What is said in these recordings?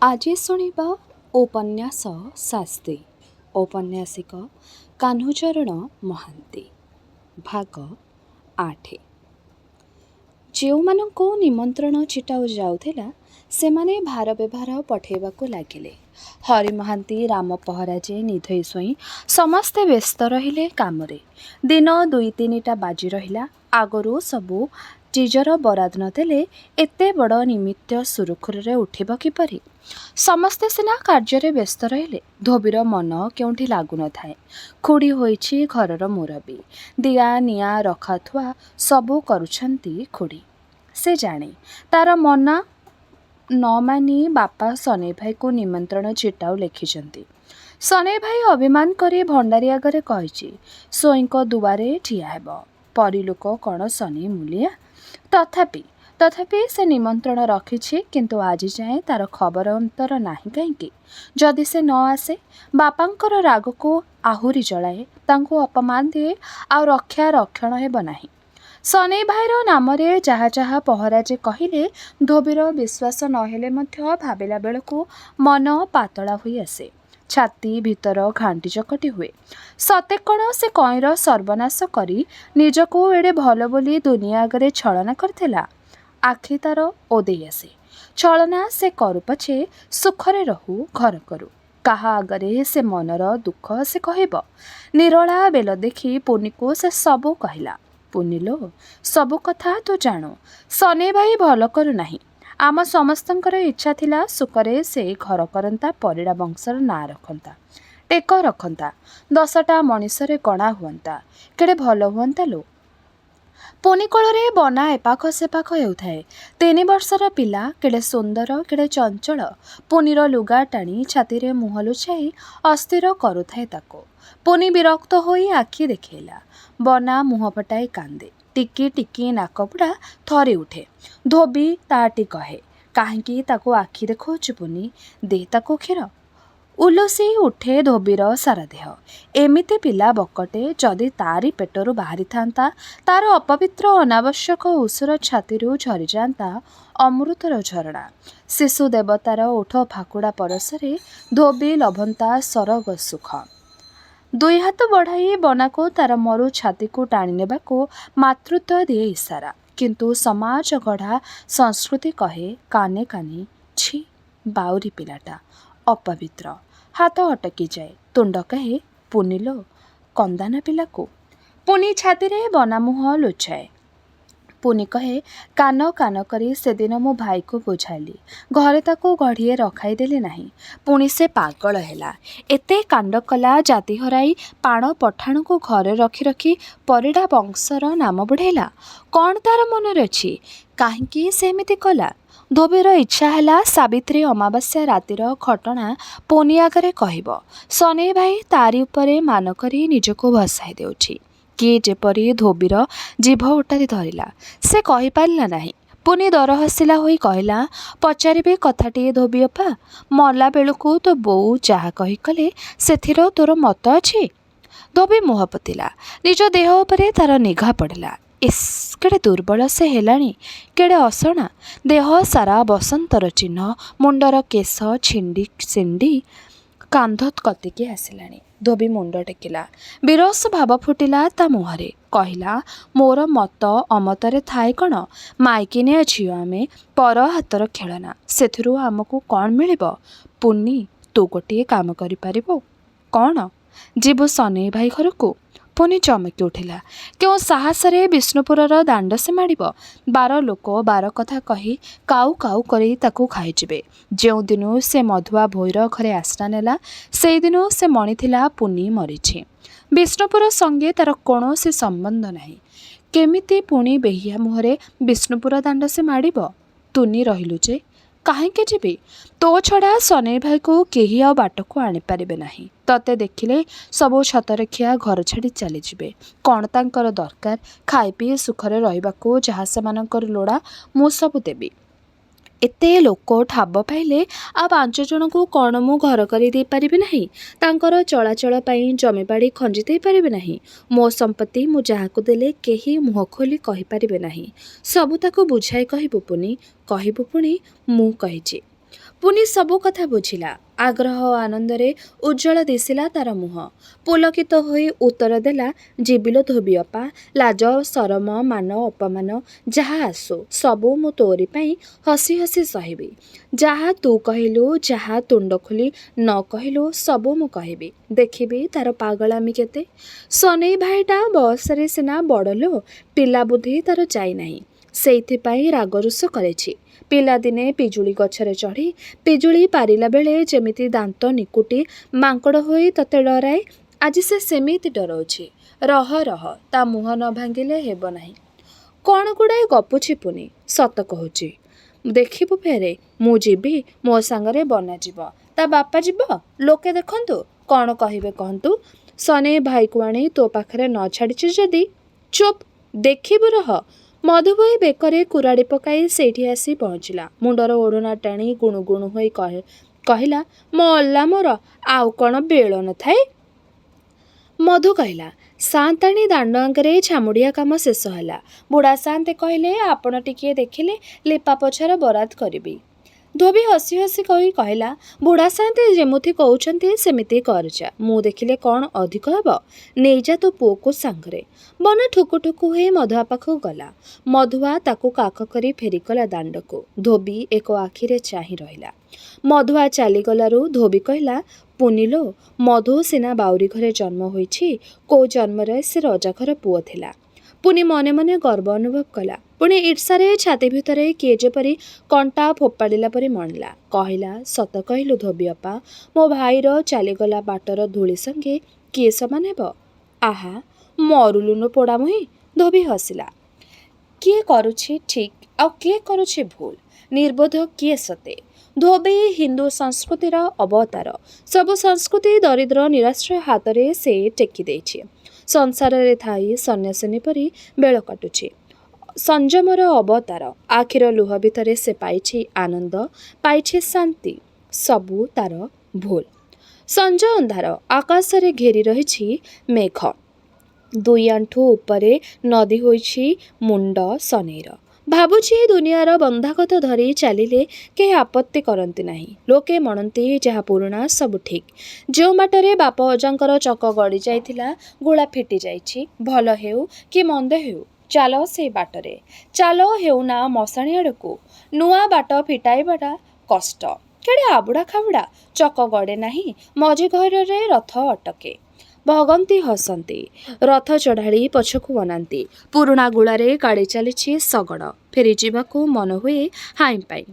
ଆଜି ଶୁଣିବା ଉପନ୍ୟାସ ଶାସ୍ତି। ଔପନ୍ୟାସିକ କାହ୍ନୁଚରଣ ମହାନ୍ତି। ଭାଗ 8। ଯେଉଁମାନଙ୍କୁ ନିମନ୍ତ୍ରଣ ଚିଠା ଯାଉଥିଲା ସେମାନେ ଭାର ବେଭାର ପଠାଇବାକୁ ଲାଗିଲେ। ହରି ମହାନ୍ତି, ରାମ ପହରାଜେ, ନିଧେଇ ସ୍ୱାଇଁ ସମସ୍ତେ ବ୍ୟସ୍ତ ରହିଲେ କାମରେ। ଦିନ 2-3ଟା ବାଜି ରହିଲା। ଆଗରୁ ସବୁ ଚିଜର ବରାଦ ନ ଦେଲେ ଏତେ ବଡ଼ ନିମିତ୍ତ ସୁରୁଖୁରୁରେ ଉଠିବ କିପରି? ସମସ୍ତେ ସିନା କାର୍ଯ୍ୟରେ ବ୍ୟସ୍ତ ରହିଲେ, ଧୋବିର ମନ କେଉଁଠି ଲାଗୁନଥାଏ। ଖୁଡ଼ି ହୋଇଛି ଘରର ମୁରବୀ। ଦିଆ ନିଆଁ ରଖାଥୁଆ ସବୁ କରୁଛନ୍ତି ଖୁଡ଼ି। ସେ ଜାଣେ ତାର ମନ ନ ମାନି ବାପା ସନେଇ ଭାଇକୁ ନିମନ୍ତ୍ରଣ ଚିଠାଉ ଲେଖିଛନ୍ତି। ସନେଇ ଭାଇ ଅଭିମାନ କରି ଭଣ୍ଡାରୀ ଆଗରେ କହିଛି, ସ୍ୱାଇଁଙ୍କ ଦୁଆରେ ଠିଆ ହେବ। ପରିଲୋକ କ'ଣ ସନେଇ ମୂଲିଆ? ତଥାପି ସେ ନିମନ୍ତ୍ରଣ ରଖିଛି, କିନ୍ତୁ ଆଜି ଯାଏଁ ତାର ଖବର ଅନ୍ତର ନାହିଁ କାହିଁକି? ଯଦି ସେ ନ ଆସେ, ବାପାଙ୍କର ରାଗକୁ ଆହୁରି ଜଳାଏ, ତାଙ୍କୁ ଅପମାନ ଦିଏ, ଆଉ ରକ୍ଷଣ ହେବ ନାହିଁ। ସନେଇ ଭାଇର ନାମରେ ଯାହା ଯାହା ପହରାଜେ କହିଲେ ଧୋବିର ବିଶ୍ୱାସ ନ ହେଲେ ମଧ୍ୟ ଭାବିଲା ବେଳକୁ ମନ ପାତଳା ହୋଇ ଆସେ। ଛାତି ଭିତର ଘାଣ୍ଟି ଚକଟି ହୁଏ। ସତେ କ'ଣ ସେ କଇଁର ସର୍ବନାଶ କରି ନିଜକୁ ଏଡ଼େ ଭଲ ବୋଲି ଦୁନିଆ ଆଗରେ ଛଳନା କରିଥିଲା? ଆଖି ତାର ଓଦେଇ ଆସେ। ଛଳନା ସେ କରୁ ପଛେ ସୁଖରେ ରହୁ, ଘର କରୁ। କାହା ଆଗରେ ସେ ମନର ଦୁଃଖ ସେ କହିବ? ନିରୋଳା ବେଲ ଦେଖି ପୁନିକୁ ସେ ସବୁ କହିଲା। ପୁନିଲୋ, ସବୁ କଥା ତୁ ଜାଣୁ। ସନେଇ ଭାଇ ଭଲ କରୁନାହିଁ। ଆମ ସମସ୍ତଙ୍କର ଇଚ୍ଛା ଥିଲା ସୁଖରେ ସେ ଘର କରନ୍ତା, ପରିଡ଼ା ବଂଶର ନାଁ ରଖନ୍ତା, ଟେକ ରଖନ୍ତା, 10ଟା ମଣିଷରେ ଗଣା ହୁଅନ୍ତା। କେଡ଼େ ଭଲ ହୁଅନ୍ତା ଲୋ। ପୁନି କୋଳରେ ବନା ଏପାଖ ସେପାଖ ହେଉଥାଏ। 3 ବର୍ଷର ପିଲା, କେଡ଼େ ସୁନ୍ଦର, କେଡ଼େ ଚଞ୍ଚଳ। ପୁନିର ଲୁଗା ଟାଣି ଛାତିରେ ମୁହଁ ଲୁଚାଇ ଅସ୍ଥିର କରୁଥାଏ ତାକୁ। ପୁନି ବିରକ୍ତ ହୋଇ ଆଖି ଦେଖେଇଲା। ବନା ମୁହଁ ଫଟାଇ କାନ୍ଦେ। ଟିକି ଟିକି ନାକପୁଡ଼ା ଥରି ଉଠେ। ଧୋବି ତାଟି କହେ, କାହିଁକି ତାକୁ ଆଖି ଦେଖାଉଛୁ ପୁନି? ଦେ ତାକୁ କ୍ଷୀର। ଉଲୁସି ଉଠେ ଧୋବିର ସାରା ଦେହ। ଏମିତି ପିଲା ବକଟେ ଯଦି ତାରି ପେଟରୁ ବାହାରିଥାନ୍ତା, ତାର ଅପବିତ୍ର ଅନାବଶ୍ୟକ ଉସୁର ଛାତିରୁ ଝରିଯାଆନ୍ତା ଅମୃତର ଝରଣା। ଶିଶୁ ଦେବତାର ଓଠ ଫାକୁଡ଼ା ପରଶରେ ଧୋବି ଲଭନ୍ତା ସରଗ ସୁଖ। 2 ହାତ ବଢ଼ାଇ ବନାକୁ ତାର ମରୁ ଛାତିକୁ ଟାଣି ନେବାକୁ ମାତୃତ୍ୱ ଦିଏ ଇସାରା। କିନ୍ତୁ ସମାଜ ଗଢ଼ା ସଂସ୍କୃତି କହେ କାନେ କାନେ, ଛି ବାଉରି ପିଲାଟା, ଅପବିତ୍ର। ହାତ ଅଟକିଯାଏ। ତୁଣ୍ଡ କହେ, ପୁନିଲୋ, କନ୍ଦାନା ପିଲାକୁ। ପୁନି ଛାତିରେ ବନା ମୁହଁ ଲୁଚାଏ। ପୁନି କହେ, କାନ କରି ସେଦିନ ମୁଁ ଭାଇକୁ ବୁଝାଇଲି। ଘରେ ତାକୁ ଗଢ଼ିଏ ରଖାଇଦେଲି ନାହିଁ। ପୁଣି ସେ ପାଗଳ ହେଲା। ଏତେ କାଣ୍ଡ କଲା, ଜାତି ହରାଇ ପାଣ ପଠାଣକୁ ଘରେ ରଖି ରଖି ପରିଡ଼ା ବଂଶର ନାମ ବଢ଼େଇଲା। କ'ଣ ତାର ମନରେ ଅଛି? କାହିଁକି ସେ ଏମିତି କଲା? ଧୋବିର ଇଚ୍ଛା ହେଲା ସାବିତ୍ରୀ ଅମାବାସ୍ୟା ରାତିର ଘଟଣା ପୁନି ଆଗରେ କହିବ। ସନେଇ ଭାଇ ତାରି ଉପରେ ମାନ କରି ନିଜକୁ ଭସାଇ ଦେଉଛି। କିଏ ଯେପରି ଧୋବିର ଜିଭ ଓଟାରି ଧରିଲା। ସେ କହିପାରିଲା ନାହିଁ। ପୁନି ଦର ହସିଲା ହୋଇ କହିଲା, ପଚାରିବି କଥାଟିଏ ଧୋବି ଅପା? ମଲା ବେଳକୁ ତୋ ବୋଉ ଯାହା କହି କଲେ ସେଥିର ତୋର ମତ ଅଛି? ଧୋବି ମୁହଁ ପୋତିଲା। ନିଜ ଦେହ ଉପରେ ତାର ନିଘା ପଡ଼ିଲା। ଇସ୍, କେଡ଼େ ଦୁର୍ବଳ ସେ ହେଲାଣି, କେଡ଼େ ଅସଣା। ଦେହ ସାରା ବସନ୍ତର ଚିହ୍ନ, ମୁଣ୍ଡର କେଶ ଛିଣ୍ଡି କାନ୍ଧ କତିକି ଆସିଲାଣି। ଧୋବି ମୁଣ୍ଡ ଟେକିଲା। ବିରସ ଭାବ ଫୁଟିଲା ତା ମୁହଁରେ। କହିଲା, ମୋର ମତ ଅମତରେ ଥାଏ କ'ଣ? ମାଇକିନିଆ ଝିଅ ଆମେ, ପର ହାତର ଖେଳନା। ସେଥିରୁ ଆମକୁ କ'ଣ ମିଳିବ? ପୁନି, ତୁ ଗୋଟିଏ କାମ କରିପାରିବୁ? କ'ଣ? ଯିବୁ ସନେଇ ଭାଇ ଘରକୁ? ପୁନି ଚମକି ଉଠିଲା। କେଉଁ ସାହସରେ ବିଷ୍ଣୁପୁରର ଦାଣ୍ଡ ସେ ମାଡ଼ିବ? 12 ଲୋକ 12 କଥା କହି କାଉ କାଉ କରି ତାକୁ ଖାଇଯିବେ। ଯେଉଁଦିନୁ ସେ ମଧୁଆ ଭୋଇର ଘରେ ଆଶ୍ରା ନେଲା, ସେଇଦିନୁ ସେ ମଣିଥିଲା ପୁନି ମରିଛି। ବିଷ୍ଣୁପୁର ସଙ୍ଗେ ତାର କୌଣସି ସମ୍ବନ୍ଧ ନାହିଁ। କେମିତି ପୁଣି ବେହିଆ ମୁହଁରେ ବିଷ୍ଣୁପୁର ଦାଣ୍ଡ ସେ ମାଡ଼ିବ? ତୁନି ରହିଲୁ ଯେ। କାହିଁକି ଯିବି? ତୋ ଛଡ଼ା ସନେଇ ଭାଇକୁ କେହି ଆଉ ବାଟକୁ ଆଣିପାରିବେ ନାହିଁ। ତତେ ଦେଖିଲେ ସବୁ ଛତରଖିଆ ଘର ଛାଡ଼ି ଚାଲିଯିବେ। କ'ଣ ତାଙ୍କର ଦରକାର? ଖାଇ ପିଇ ସୁଖରେ ରହିବାକୁ ଯାହା ସେମାନଙ୍କର ଲୋଡ଼ା, ମୁଁ ସବୁ ଦେବି। ଏତେ ଲୋକ ଠାବ ପାଇଲେ ଆଉ 5 ଜଣଙ୍କୁ କ'ଣ ମୁଁ ଘର କରି ଦେଇପାରିବି ନାହିଁ? ତାଙ୍କର ଚଳାଚଳ ପାଇଁ ଜମିବାଡ଼ି ଖଞ୍ଜି ଦେଇପାରିବି ନାହିଁ? ମୋ ସମ୍ପତ୍ତି ମୁଁ ଯାହାକୁ ଦେଲେ କେହି ମୁହଁ ଖୋଲି କହିପାରିବେ ନାହିଁ। ସବୁ ତାକୁ ବୁଝାଇ କହିବୁ ପୁନି, କହିବୁ ପୁଣି ମୁଁ କହିଛି। ପୁନି ସବୁ କଥା ବୁଝିଲା। ଆଗ୍ରହ ଆନନ୍ଦରେ ଉଜ୍ଜଳ ଦିଶିଲା ତାର ମୁହଁ। ପୁଲକିତ ହୋଇ ଉତ୍ତର ଦେଲା, ଯିବିଲୋ ଧୋବିଅପା, ଲାଜ ସରମ ମାନ ଅପମାନ ଯାହା ଆସୁ ସବୁ ମୁଁ ତୋରି ପାଇଁ ହସି ହସି ସହିବି। ଯାହା ତୁ କହିଲୁ, ଯାହା ତୁଣ୍ଡ ଖୋଲି ନ କହିଲୁ ସବୁ ମୁଁ କହିବି। ଦେଖିବି ତାର ପାଗଳାମି କେତେ। ସନେଇ ଭାଇଟା ବୟସରେ ସିନା ବଡ଼ଲୋ, ପିଲା ବୁଦ୍ଧି ତାର ଯାଇନାହିଁ। ସେଇଥିପାଇଁ ରାଗରୁଷ କରେଛି। ପିଲାଦିନେ ପିଜୁଳି ଗଛରେ ଚଢ଼ି ପିଜୁଳି ପାରିଲା ବେଳେ ଯେମିତି ଦାନ୍ତ ନିକୁଟି ମାଙ୍କଡ଼ ହୋଇ ତତେ ଡରାଏ, ଆଜି ସେ ସେମିତି ଡରଉଛି। ରହ ରହ, ତା ମୁହଁ ନ ଭାଙ୍ଗିଲେ ହେବ ନାହିଁ। କ'ଣ ଗୁଡ଼ାଏ ଗପୁଛି ପୁନି, ସତ କହୁଛି। ଦେଖିବୁ ଫେରେ, ମୁଁ ଯିବି, ମୋ ସାଙ୍ଗରେ ବନା ଯିବ, ତା ବାପା ଯିବ, ଲୋକେ ଦେଖନ୍ତୁ, କ'ଣ କହିବେ କହନ୍ତୁ। ସନେଇ ଭାଇକୁ ଆଣି ତୋ ପାଖରେ ନ ଛାଡ଼ିଛି ଯଦି ଚୁପ୍, ଦେଖିବୁ ରହ। ମଧୁବୋଇ ବେକରେ କୁରାଡ଼ି ପକାଇ ସେଇଠି ଆସି ପହଞ୍ଚିଲା। ମୁଣ୍ଡର ଓଢ଼ଣା ଟାଣି ଗୁଣୁ ଗୁଣୁ ହୋଇ କହିଲା, ମଲା ମୋର, ଆଉ କ'ଣ ବେଳ ନଥାଏ? ମଧୁ କହିଲା, ସାଆନ୍ତାଣୀ ଦାଣ୍ଡ ଆଗରେ ଛାମୁଡ଼ିଆ କାମ ଶେଷ ହେଲା। ବୁଢ଼ା ସାଆନ୍ତେ କହିଲେ, ଆପଣ ଟିକିଏ ଦେଖିଲେ ଲିପା ପୋଛାର ବରାଦ କରିବି। ଧୋବି ହସି ହସି କହିଲା, ବୁଢ଼ା ସାଆନ୍ତେ ଯେମିତି କହୁଛନ୍ତି ସେମିତି କରଯା। ମୁଁ ଦେଖିଲେ କ'ଣ ଅଧିକ ହେବ? ନେଇଯା ତୋ ପୁଅକୁ ସାଙ୍ଗରେ। ବନ ଠୁକୁ ଠୁକୁ ହୋଇ ମଧୁଆ ପାଖକୁ ଗଲା। ମଧୁଆ ତାକୁ କାଖ କରି ଫେରିଗଲା ଦାଣ୍ଡକୁ। ଧୋବି ଏକ ଆଖିରେ ଚାହିଁ ରହିଲା। ମଧୁଆ ଚାଲିଗଲାରୁ ଧୋବି କହିଲା, ପୁନିଲୋ, ମଧୁ ସିନା ବାଉରି ଘରେ ଜନ୍ମ ହୋଇଛି, କୋଉ ଜନ୍ମରେ ସେ ରଜାଘର ପୁଅ ଥିଲା। ପୁନି ମନେ ମନେ ଗର୍ବ ଅନୁଭବ କଲା। ପୁଣି ଈର୍ଷାରେ ଛାତି ଭିତରେ କିଏ ଯେପରି କଣ୍ଟା ଫୋପାଡ଼ିଲା ପରି ମଣିଲା। କହିଲା, ସତ କହିଲୁ ଧୋବିଅପା, ମୋ ଭାଇର ଚାଲିଗଲା ବାଟର ଧୂଳି ସଙ୍ଗେ କିଏ ସମାନ ହେବ? ଆହା, ମରୁଲୁନୁ ପୋଡ଼ାମୁହିଁ। ଧୋବି ହସିଲା। କିଏ କରୁଛି ଠିକ୍ ଆଉ କିଏ କରୁଛି ଭୁଲ, ନିର୍ବୋଧ କିଏ ସତେ? ଧୋବି ହିନ୍ଦୁ ସଂସ୍କୃତିର ଅବତାର। ସବୁ ସଂସ୍କୃତି ଦରିଦ୍ର ନିରାଶ୍ରୟ ହାତରେ ସେ ଟେକି ଦେଇଛି। ସଂସାରରେ ଥାଇ ସନ୍ନ୍ୟାସିନୀ ପରି ବେଳ କାଟୁଛି। ସଂଯମର ଅବତାର। ଆଖିର ଲୁହ ଭିତରେ ସେ ପାଇଛି ଆନନ୍ଦ, ପାଇଛି ଶାନ୍ତି। ସବୁ ତାର ଭୁଲ। ସଞ୍ଜ ଅନ୍ଧାର। ଆକାଶରେ ଘେରି ରହିଛି ମେଘ। 2 ଆଣ୍ଠୁ ଉପରେ ନଦି ହୋଇଛି ମୁଣ୍ଡ ସନେଇର। ଭାବୁଛି ଦୁନିଆର ବନ୍ଧାଗତ ଧରି ଚାଲିଲେ କେହି ଆପତ୍ତି କରନ୍ତି ନାହିଁ। ଲୋକେ ମଣନ୍ତି ଯାହା ପୁରୁଣା ସବୁ ଠିକ୍। ଯେଉଁ ବାଟରେ ବାପ ଅଜାଙ୍କର ଚକ ଗଡ଼ି ଯାଇଥିଲା, ଗୁଳା ଫିଟି ଯାଇଛି। ଭଲ ହେଉ କି ମନ୍ଦ ହେଉ, ଚାଲ ସେଇ ବାଟରେ। ଚାଲ ହେଉନା ମଶାଣି ଆଡ଼କୁ। ନୂଆ ବାଟ ଫିଟାଇବାଟା କଷ୍ଟ। କେଡ଼େ ଆବୁଡ଼ା ଖାବୁଡ଼ା, ଚକ ଗଡ଼େ ନାହିଁ, ମଝି ଘରରେ ରଥ ଅଟକେ। ଭଗନ୍ତି ହସନ୍ତି। ରଥ ଚଢ଼ାଳି ପଛକୁ ଅନାନ୍ତି। ପୁରୁଣା ଗୁଳାରେ ଗାଡ଼ି ଚାଲିଛି ଶଗଡ଼। ଫେରିଯିବାକୁ ମନ ହୁଏ ହାଇଁ ପାଇ।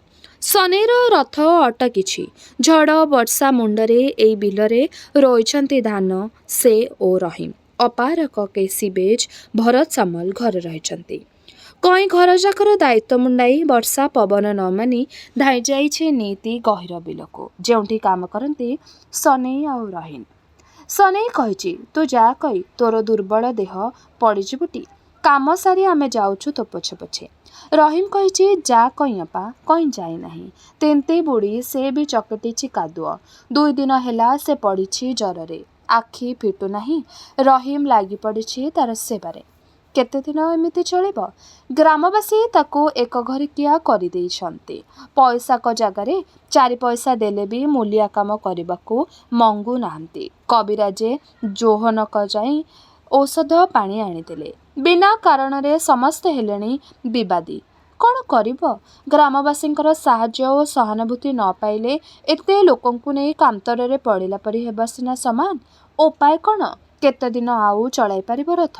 ସନେଇର ରଥ ଅଟକିଛି। ଝଡ଼ ବର୍ଷା ମୁଣ୍ଡରେ ଏଇ ବିଲରେ ରୋଇଛନ୍ତି ଧାନ, ସେ ଓ ରହିମ। ଅପାରକ କେସି ବେଜ, ଭରତ ସାମଲ ଘରେ ରହିଛନ୍ତି। କଇଁ ଘରଯାକର ଦାୟିତ୍ୱ ମୁଣ୍ଡାଇ ବର୍ଷା ପବନ ନ ମାନି ଧାଇଁ ଯାଇଛି ନିତି ଗହୀର ବିଲକୁ, ଯେଉଁଠି କାମ କରନ୍ତି ସନେଇ ଆଉ ରହିମ। ସନେଇ କହିଛି, ତୁ ଯା କଇ, ତୋର ଦୁର୍ବଳ ଦେହ ପଡ଼ିଯିବୁଟି। କାମ ସାରି ଆମେ ଯାଉଛୁ ତୋ ପଛେ ପଛେ। ରହିମ କହିଛି, ଯା କଇଁ ଅପା। କଇଁ ଯାଇନାହିଁ। ତେନ୍ତୀ ବୁଢ଼ୀ, ସେ ବି ଚକଟିଛି କାଦୁଅ। 2 ଦିନ ହେଲା ସେ ପଡ଼ିଛି ଜ୍ୱରରେ। ଆଖି ଫିଟୁନାହିଁ। ରହିମ ଲାଗି ପଡ଼ିଛି ତାର ସେବାରେ। କେତେ ଦିନ ଏମିତି ଚଳିବ? ଗ୍ରାମବାସୀ ତାକୁ ଏକଘରିକିଆ କରିଦେଇଛନ୍ତି। ପଇସାକ ଜାଗାରେ 4 ପଇସା ଦେଲେ ବି ମୂଲିଆ କାମ କରିବାକୁ ମଙ୍ଗୁ ନାହାନ୍ତି। କବିରାଜେ ଜୋହନକ ଯାଇ ଔଷଧ ପାଣି ଆଣିଦେଲେ। ବିନା କାରଣରେ ସମସ୍ତେ ହେଲେଣି ବିବାଦୀ। କ'ଣ କରିବ? ଗ୍ରାମବାସୀଙ୍କର ସାହାଯ୍ୟ ଓ ସହାନୁଭୂତି ନ ପାଇଲେ ଏତେ ଲୋକଙ୍କୁ ନେଇ କାନ୍ତରରେ ପଡ଼ିଲା ପରି ହେବା ସିନା ସମାନ। ଉପାୟ କ'ଣ? କେତେ ଦିନ ଆଉ ଚଳାଇ ପାରିବ ରଥ?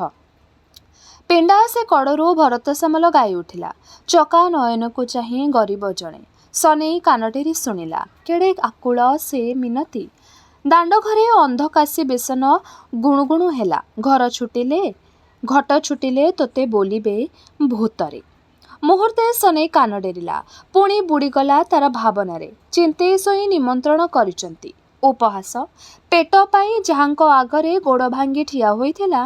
ପିଣ୍ଡା ସେ କଡ଼ରୁ ଭରତ ସାମଲ ଗାଇ ଉଠିଲା। ଚକା ନୟନକୁ ଚାହିଁ ଗରିବ ଜଣେ। ସନେଇ କାନ ଡେରି ଶୁଣିଲା। କେଡ଼େ ଆକୁଳ ସେ ମିନତି। ଦାଣ୍ଡ ଘରେ ଅନ୍ଧ କାଶୀ ବେସନ ଗୁଣୁଗୁଣୁ ହେଲା। ଘଟ ଛୁଟିଲେ ତୋତେ ବୋଲିବେ ଭୂତରେ। ମୁହୂର୍ତ୍ତେ ସନେଇ କାନ ଡେରିଲା। ପୁଣି ବୁଡ଼ିଗଲା ତାର ଭାବନାରେ। ଚିନ୍ତେଇ ଶୋଇ ନିମନ୍ତ୍ରଣ କରିଛନ୍ତି। ଉପହାସ। ପେଟ ପାଇଁ ଯାହାଙ୍କ ଆଗରେ ଗୋଡ଼ ଭାଙ୍ଗି ଠିଆ ହୋଇଥିଲା,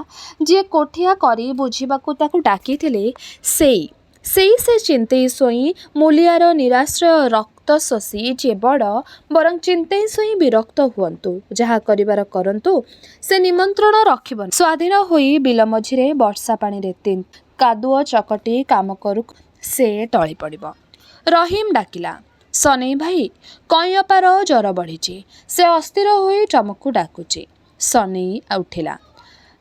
ଯିଏ କୋଠିଆ କରି ବୁଝିବାକୁ ତାକୁ ଡାକିଥିଲେ, ସେଇ ସେ ଚିନ୍ତେଇ ଶୋଇ ମୂଲିଆର ନିରାଶ୍ରୟ ରକ୍ତ ଶୋଷି ଯିଏ ବଡ଼, ବରଂ ଚିନ୍ତେଇ ଶୋଇ ବିରକ୍ତ ହୁଅନ୍ତୁ। ଯାହା କରିବାର କରନ୍ତୁ, ସେ ନିମନ୍ତ୍ରଣ ରଖିବନି। ସ୍ୱାଧୀନ ହୋଇ ବିଲ ମଝିରେ ବର୍ଷା ପାଣିରେ କାଦୁଅ ଚକଟି କାମ କରୁ ସେ ଟଳି ପଡ଼ିବ। ରହିମ ଡାକିଲା, ସନେଇ ଭାଇ, କଇଁ ଅପାର ଜ୍ୱର ବଢ଼ିଛି। ସେ ଅସ୍ଥିର ହୋଇ ଚମକୁ ଡାକୁଛି। ସନେଇ ଉଠିଲା।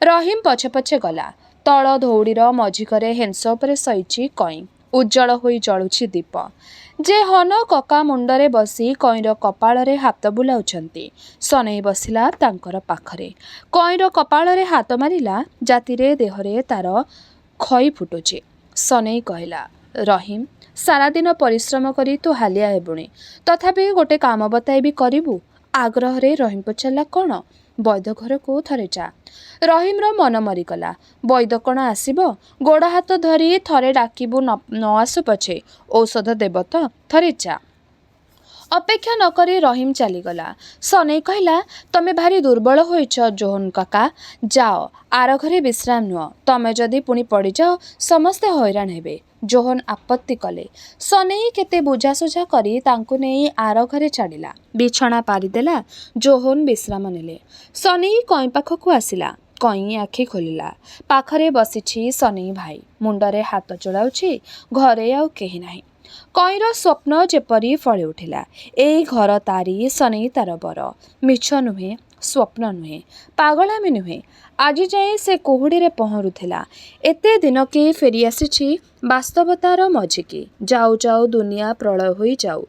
ରହିମ ପଛେ ପଛେ ଗଲା। ତଳ ଧଉଡ଼ିର ମଝିକରେ ହେଂସ ଉପରେ ଶୋଇଛି କଇଁ। ଉଜ୍ଜଳ ହୋଇ ଜଳୁଛି ଦୀପ। ଯେ ହନ କକା ମୁଣ୍ଡରେ ବସି କଇଁର କପାଳରେ ହାତ ବୁଲାଉଛନ୍ତି। ସନେଇ ବସିଲା ତାଙ୍କର ପାଖରେ। କଇଁର କପାଳରେ ହାତ ମାରିଲା। ଜାତିରେ ଦେହରେ ତାର ଖଇ ଫୁଟୁଛି। ସନେଇ କହିଲା, ରହିମ, ସାରାଦିନ ପରିଶ୍ରମ କରି ତୁ ହାଲିଆ ହେବୁଣି। ତଥାପି ଗୋଟେ କାମ ବତାଇବି, କରିବୁ? ଆଗ୍ରହରେ ରହିମ ପଚାରିଲା, କ'ଣ? ବୈଦ ଘରକୁ ଥରେ ଯା। ରହିମର ମନ ମରିଗଲା। ବୈଦ କ'ଣ ଆସିବ? ଗୋଡ଼ ହାତ ଧରି ଥରେ ଡାକିବୁ, ନ ଆସୁ ପଛେ ଔଷଧ ଦେବ ତ, ଥରେ ଯା। ଅପେକ୍ଷା ନ କରି ରହିମ ଚାଲିଗଲା। ସନେଇ କହିଲା, ତମେ ଭାରି ଦୁର୍ବଳ ହୋଇଛ ଜୋହନ କାକା। ଯାଅ, ଆର ଘରେ ବିଶ୍ରାମ ନିଅ। ତମେ ଯଦି ପୁଣି ପଡ଼ିଯାଅ ସମସ୍ତେ ହଇରାଣ ହେବେ। ଜୋହନ ଆପତ୍ତି କଲେ। ସନେଇ କେତେ ବୁଝାସୁଝା କରି ତାଙ୍କୁ ନେଇ ଆର ଘରେ ଛାଡ଼ିଲା। ବିଛଣା ପାରିଦେଲା। ଜୋହନ ବିଶ୍ରାମ ନେଲେ। ସନେଇ କଇଁ ପାଖକୁ ଆସିଲା। କଇଁ ଆଖି ଖୋଲିଲା। ପାଖରେ ବସିଛି ସନେଇ ଭାଇ। ମୁଣ୍ଡରେ ହାତ ଚଳାଉଛି। ଘରେ ଆଉ କେହି ନାହିଁ। କଇଁର ସ୍ୱପ୍ନ ଯେପରି ଫଳି ଉଠିଲା। ଏଇ ଘର ତାରି, ସନେଇ ତାର ବର। ମିଛ ନୁହେଁ, ସ୍ୱପ୍ନ ନୁହେଁ, ପାଗଳାମି ନୁହେଁ। ଆଜି ଯାଏ ସେ କୁହୁଡ଼ିରେ ପହଁରୁଥିଲା। ଏତେ ଦିନକେ ଫେରି ଆସିଛି ବାସ୍ତବତାର ମଝିକି। ଯାଉ ଯାଉ ଦୁନିଆ ପ୍ରଳୟ ହୋଇ ଯାଉ।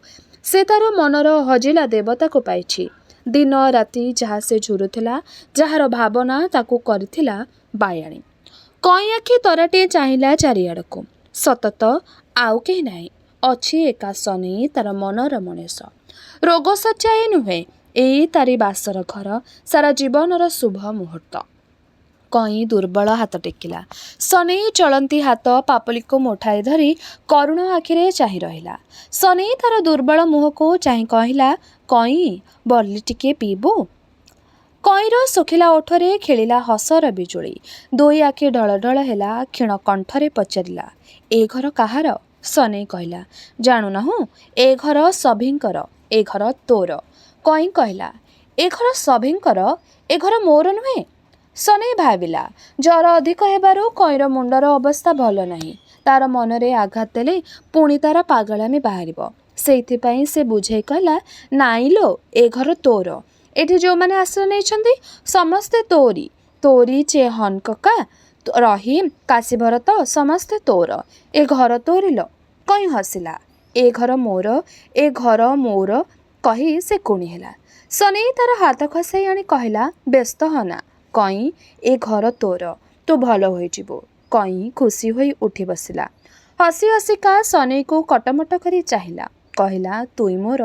ସେ ତାର ମନର ହଜିଲା ଦେବତାକୁ ପାଇଛି। ଦିନ ରାତି ଯାହା ସେ ଝୁରୁଥିଲା, ଯାହାର ଭାବନା ତାକୁ କରିଥିଲା ବାୟାଣୀ। କଇଁ ଆଖି ତରାଟିଏ ଚାହିଁଲା ଚାରିଆଡ଼କୁ। ସତ ତ ଆଉ କେହି ନାହିଁ। ଅଛି ଏକା ସନେଇ, ତାର ମନର ମଣିଷ। ରୋଗ ଶଯ୍ୟାଏ ନୁହେଁ, ଏଇ ତାରି ବାସର ଘର, ସାରା ଜୀବନର ଶୁଭ ମୁହୂର୍ତ୍ତ। କଇଁ ଦୁର୍ବଳ ହାତ ଟେକିଲା। ସନେଇ ଚଳନ୍ତି ହାତ ପାପଲିକୁ ମୁଠାଏ ଧରି କରୁଣ ଆଖିରେ ଚାହିଁ ରହିଲା। ସନେଇ ତାର ଦୁର୍ବଳ ମୁହଁକୁ ଚାହିଁ କହିଲା, କଇଁ, ବର୍ଲି ଟିକେ ପିଇବୁ? କଇଁର ଶୁଖିଲା ଓଠରେ ଖେଳିଲା ହସର ବିଜୁଳି। ଦୁଇ ଆଖି ଢଳ ଢଳ ହେଲା। କ୍ଷୀଣ କଣ୍ଠରେ ପଚାରିଲା, ଏ ଘର କାହାର? ସନେଇ କହିଲା, ଜାଣୁନାହୁଁ? ଏ ଘର ସଭିଙ୍କର, ଏ ଘର ତୋର। କଇଁ କହିଲା, ଏ ଘର ସଭିଙ୍କର, ଏ ଘର ମୋର ନୁହେଁ? ସନେଇ ଭାବିଲା। ଜ୍ୱର ଅଧିକ ହେବାରୁ କଇଁର ମୁଣ୍ଡର ଅବସ୍ଥା ଭଲ ନାହିଁ। ତାର ମନରେ ଆଘାତ ଦେଲେ ପୁଣି ତାର ପାଗଳାମି ବାହାରିବ। ସେଇଥିପାଇଁ ସେ ବୁଝେଇ କହିଲା, ନାଇଁ ଲୋ, ଏ ଘର ତୋର। ଏଠି ଯେଉଁମାନେ ଆଶ୍ରୟ ନେଇଛନ୍ତି ସମସ୍ତେ ତୋରି। ତୋରି ଚେହନ କକା, ରହିମ, କାଶୀଭରତ ସମସ୍ତେ ତୋର। ଏ ଘର ତୋରି ଲୋ। କଇଁ ହସିଲା। ଏ ଘର ମୋର, ଏ ଘର ମୋର କହି ସେ କୁଣି ହେଲା। ସନେଇ ତାର ହାତ ଖସାଇ ଆଣି କହିଲା, ବ୍ୟସ୍ତ ହନା କଇଁ, ଏ ଘର ତୋର। ତୁ ଭଲ ହୋଇଯିବୁ। କଇଁ ଖୁସି ହୋଇ ଉଠି ବସିଲା। ହସି ହସିକା ସନେଇକୁ କଟମଟ କରି ଚାହିଁଲା। କହିଲା, ତୁଇ ମୋର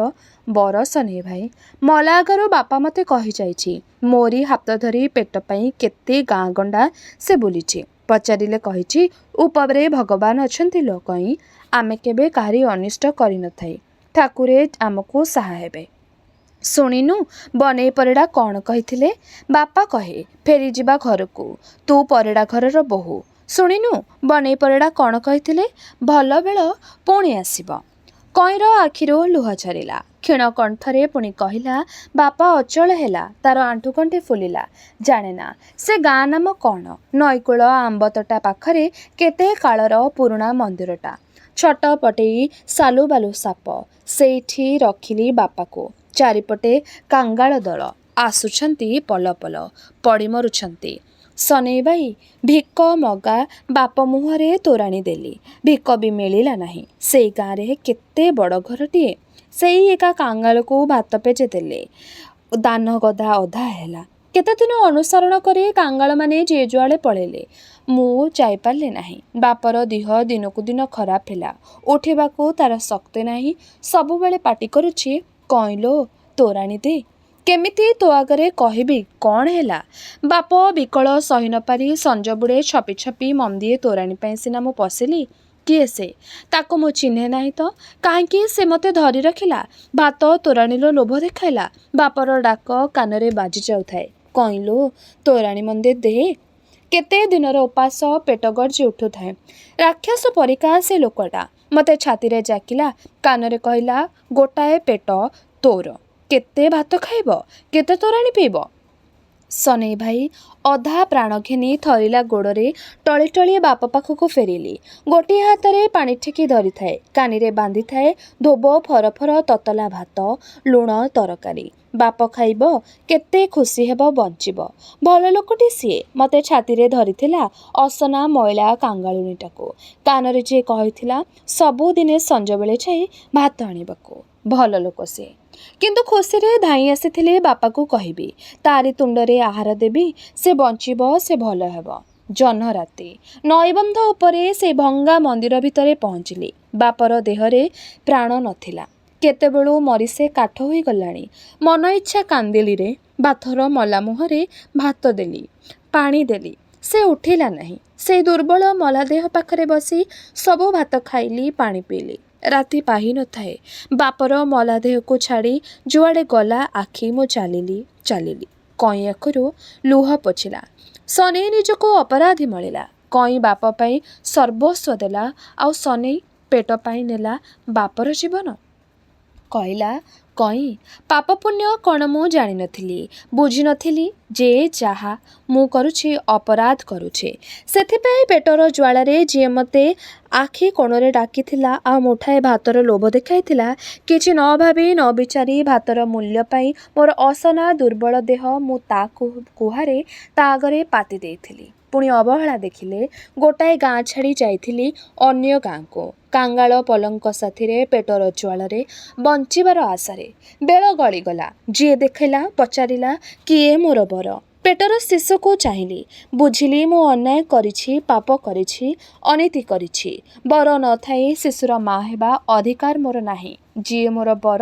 ବର ସନେଇ ଭାଇ। ମଲା ଆଗରୁ ବାପା ମୋତେ କହିଯାଇଛି। ମୋରି ହାତ ଧରି ପେଟ ପାଇଁ କେତେ ଗାଁ ଗଣ୍ଡା ସେ ବୁଲିଛି। ପଚାରିଲେ କହିଛି, ଉପରେ ଭଗବାନ ଅଛନ୍ତି ଲୋ କଇଁ। ଆମେ କେବେ କାହାରି ଅନିଷ୍ଟ କରିନଥାଇ। ଠାକୁରେ ଆମକୁ ସାହା ହେବେ। ଶୁଣିନୁ ବନେଇ ପରିଡ଼ା କ'ଣ କହିଥିଲେ? ବାପା କହେ, ଫେରିଯିବା ଘରକୁ, ତୁ ପରିଡ଼ା ଘରର ବୋହୂ। ଶୁଣିନୁ ବନେଇ ପରିଡ଼ା କ'ଣ କହିଥିଲେ? ଭଲ ବେଳ ପୁଣି ଆସିବ। କଇଁର ଆଖିରୁ ଲୁହ ଝରିଲା। କ୍ଷୀଣ କଣ୍ଠରେ ପୁଣି କହିଲା, ବାପା ଅଚଳ ହେଲା। ତାର ଆଣ୍ଠୁଗଣ୍ଠି ଫୁଲିଲା। ଜାଣେନା ସେ ଗାଁ ନାମ କ'ଣ? ନଈକୂଳ ଆମ୍ବତୋଟା ପାଖରେ କେତେ କାଳର ପୁରୁଣା ମନ୍ଦିରଟା। ଛଟପଟେଇ ସାଲୁବାଲୁ ସାପ। ସେଇଠି ରଖିଲି ବାପାକୁ। ଚାରିପଟେ କାଙ୍ଗାଳ ଦଳ। ଆସୁଛନ୍ତି ପଲ ପଲ, ପଡ଼ି ମରୁଛନ୍ତି। ସନେଇ ବାଇ, ଭିକ ମଗା ବାପ ମୁହଁରେ ତୋରାଣି ଦେଲି। ଭିକ ବି ମିଳିଲା ନାହିଁ। ସେଇ ଗାଁରେ କେତେ ବଡ଼ ଘରଟିଏ। ସେଇ ଏକା କାଙ୍ଗାଳକୁ ଭାତ ପେଜେ ଦେଲେ। ଦାନ ଗଦା ଅଧା ହେଲା। କେତେଦିନ ଅନୁସରଣ କରି କାଙ୍ଗାଳମାନେ ଯିଏ ଯୁଆଡ଼େ ପଳେଇଲେ। ମୁଁ ଯାଇପାରିଲି ନାହିଁ। ବାପର ଦିହ ଦିନକୁ ଦିନ ଖରାପ ହେଲା। ଉଠିବାକୁ ତାର ଶକ୍ତି ନାହିଁ। ସବୁବେଳେ ପାଟି କରୁଛି, କଇଁଲୋ, ତୋରାଣି ଦେ। କେମିତି ତୋ ଆଗରେ କହିବି କ'ଣ ହେଲା? ବାପ ବିକଳ ସହି ନ ପାରି ସଞ୍ଜ ବୁଡ଼େ ଛପି ଛପି ମନ୍ଦିଏ ତୋରାଣି ପାଇଁ ସିନା ମୁଁ ପଶିଲି। କିଏ ସେ? ତାକୁ ମୁଁ ଚିହ୍ନେ ନାହିଁ ତ? କାହିଁକି ସେ ମୋତେ ଧରି ରଖିଲା? ଭାତ ତୋରାଣିର ଲୋଭ ଦେଖାଇଲା। ବାପର ଡାକ କାନରେ ବାଜି ଯାଉଥାଏ, କଇଁଲୋ, ତୋରାଣି ମନ୍ଦେ ଦେ। କେତେ ଦିନର ଉପାସ ପେଟ ଗର୍ଜି ଉଠୁଥାଏ। ରାକ୍ଷସ ପରିକା ସେ ଲୋକଟା। ମୋତେ ଛାତିରେ ଜାକିଲା। କାନରେ କହିଲା, ଗୋଟାଏ ପେଟ ତୋର। କେତେ ଭାତ ଖାଇବ? କେତେ ତୋରାଣି ପିଇବ? ସନେଇ ଭାଇ ଅଧା ପ୍ରାଣ ଘେନି ଥରିଲା ଗୋଡ଼ରେ ଟଳି ଟଳି ବାପ ପାଖକୁ ଫେରିଲି। ଗୋଟିଏ ହାତରେ ପାଣି ଠିକି ଧରିଥାଏ, କାନିରେ ବାନ୍ଧିଥାଏ ଧୋବ ଫରଫର ତତଲା ଭାତ, ଲୁଣ ତରକାରୀ। ବାପ ଖାଇବ, କେତେ ଖୁସି ହେବ, ବଞ୍ଚିବ। ଭଲ ଲୋକଟି ସିଏ। ମୋତେ ଛାତିରେ ଧରିଥିଲା ଅସନା ମଇଳା କାଙ୍ଗାଳୁଣିଟାକୁ। କାନରେ ଯିଏ କହିଥିଲା ସବୁଦିନେ ସଞ୍ଜବେଳେ ଯାଇ ଭାତ ଆଣିବାକୁ। ଭଲ ଲୋକ ସିଏ। କିନ୍ତୁ ଖୁସିରେ ଧାଇଁ ଆସିଥିଲେ ବାପାକୁ କହିବି, ତାରି ତୁଣ୍ଡରେ ଆହାର ଦେବି, ସେ ବଞ୍ଚିବ, ସେ ଭଲ ହେବ। ଜହ୍ନ ରାତି। ନଈବନ୍ଧ ଉପରେ ସେ ଭଙ୍ଗା ମନ୍ଦିର ଭିତରେ ପହଞ୍ଚିଲି। ବାପର ଦେହରେ ପ୍ରାଣ ନଥିଲା। କେତେବେଳୁ ମରି ସେ କାଠ ହୋଇଗଲାଣି। ମନ ଇଚ୍ଛା କାନ୍ଦିଲିରେ। ବାଥର ମଲା ମୁହଁରେ ଭାତ ଦେଲି, ପାଣି ଦେଲି। ସେ ଉଠିଲା ନାହିଁ। ସେଇ ଦୁର୍ବଳ ମଲା ଦେହ ପାଖରେ ବସି ସବୁ ଭାତ ଖାଇଲି, ପାଣି ପିଇଲି। ରାତି ପାହି ନଥାଏ। ବାପର ମଲା ଦେହକୁ ଛାଡ଼ି ଯୁଆଡ଼େ ଗଲା ଆଖି ମୁଁ ଚାଲିଲି। କଇଁ ଆଖିରୁ ଲୁହ ପୋଛିଲା। ସନେଇ ନିଜକୁ ଅପରାଧୀ ମଳିଲା। କଇଁ ବାପ ପାଇଁ ସର୍ବସ୍ୱ ଦେଲା, ଆଉ ସନେଇ ପେଟ ପାଇଁ ନେଲା ବାପର ଜୀବନ। କହିଲା, କଇଁ, ପାପ ପୁଣ୍ୟ କ'ଣ ମୁଁ ଜାଣିନଥିଲି, ବୁଝିନଥିଲି ଯେ ଯାହା ମୁଁ କରୁଛି ଅପରାଧ କରୁଛି। ସେଥିପାଇଁ ପେଟର ଜ୍ୱାଳାରେ ଯିଏ ମୋତେ ଆଖି କୋଣରେ ଡାକିଥିଲା ଆଉ ମୁଠାଏ ଭାତର ଲୋଭ ଦେଖାଇଥିଲା, କିଛି ନ ଭାବି ନ ବିଚାରି ଭାତର ମୂଲ୍ୟ ପାଇଁ ମୋର ଅସନା ଦୁର୍ବଳ ଦେହ ମୁଁ ତା କୁହାରେ ତା ଆଗରେ ପାତି ଦେଇଥିଲି। ପୁଣି ଅବହେଳା ଦେଖିଲେ ଗୋଟାଏ ଗାଁ ଛାଡ଼ି ଯାଇଥିଲି ଅନ୍ୟ ଗାଁକୁ, କାଙ୍ଗାଳ ପଲଙ୍କ ସାଥିରେ ପେଟର ଜ୍ୱାଳାରେ ବଞ୍ଚିବାର ଆଶାରେ। ବେଳ ଗଳିଗଲା। ଯିଏ ଦେଖିଲା ପଚାରିଲା, କିଏ ମୋର ବର? ପେଟର ଶିଶୁକୁ ଚାହିଁଲି। ବୁଝିଲି ମୁଁ ଅନ୍ୟାୟ କରିଛି, ପାପ କରିଛି, ଅନୀତି କରିଛି। ବର ନଥାଇ ଶିଶୁର ମା ହେବା ଅଧିକାର ମୋର ନାହିଁ। ଯିଏ ମୋର ବର,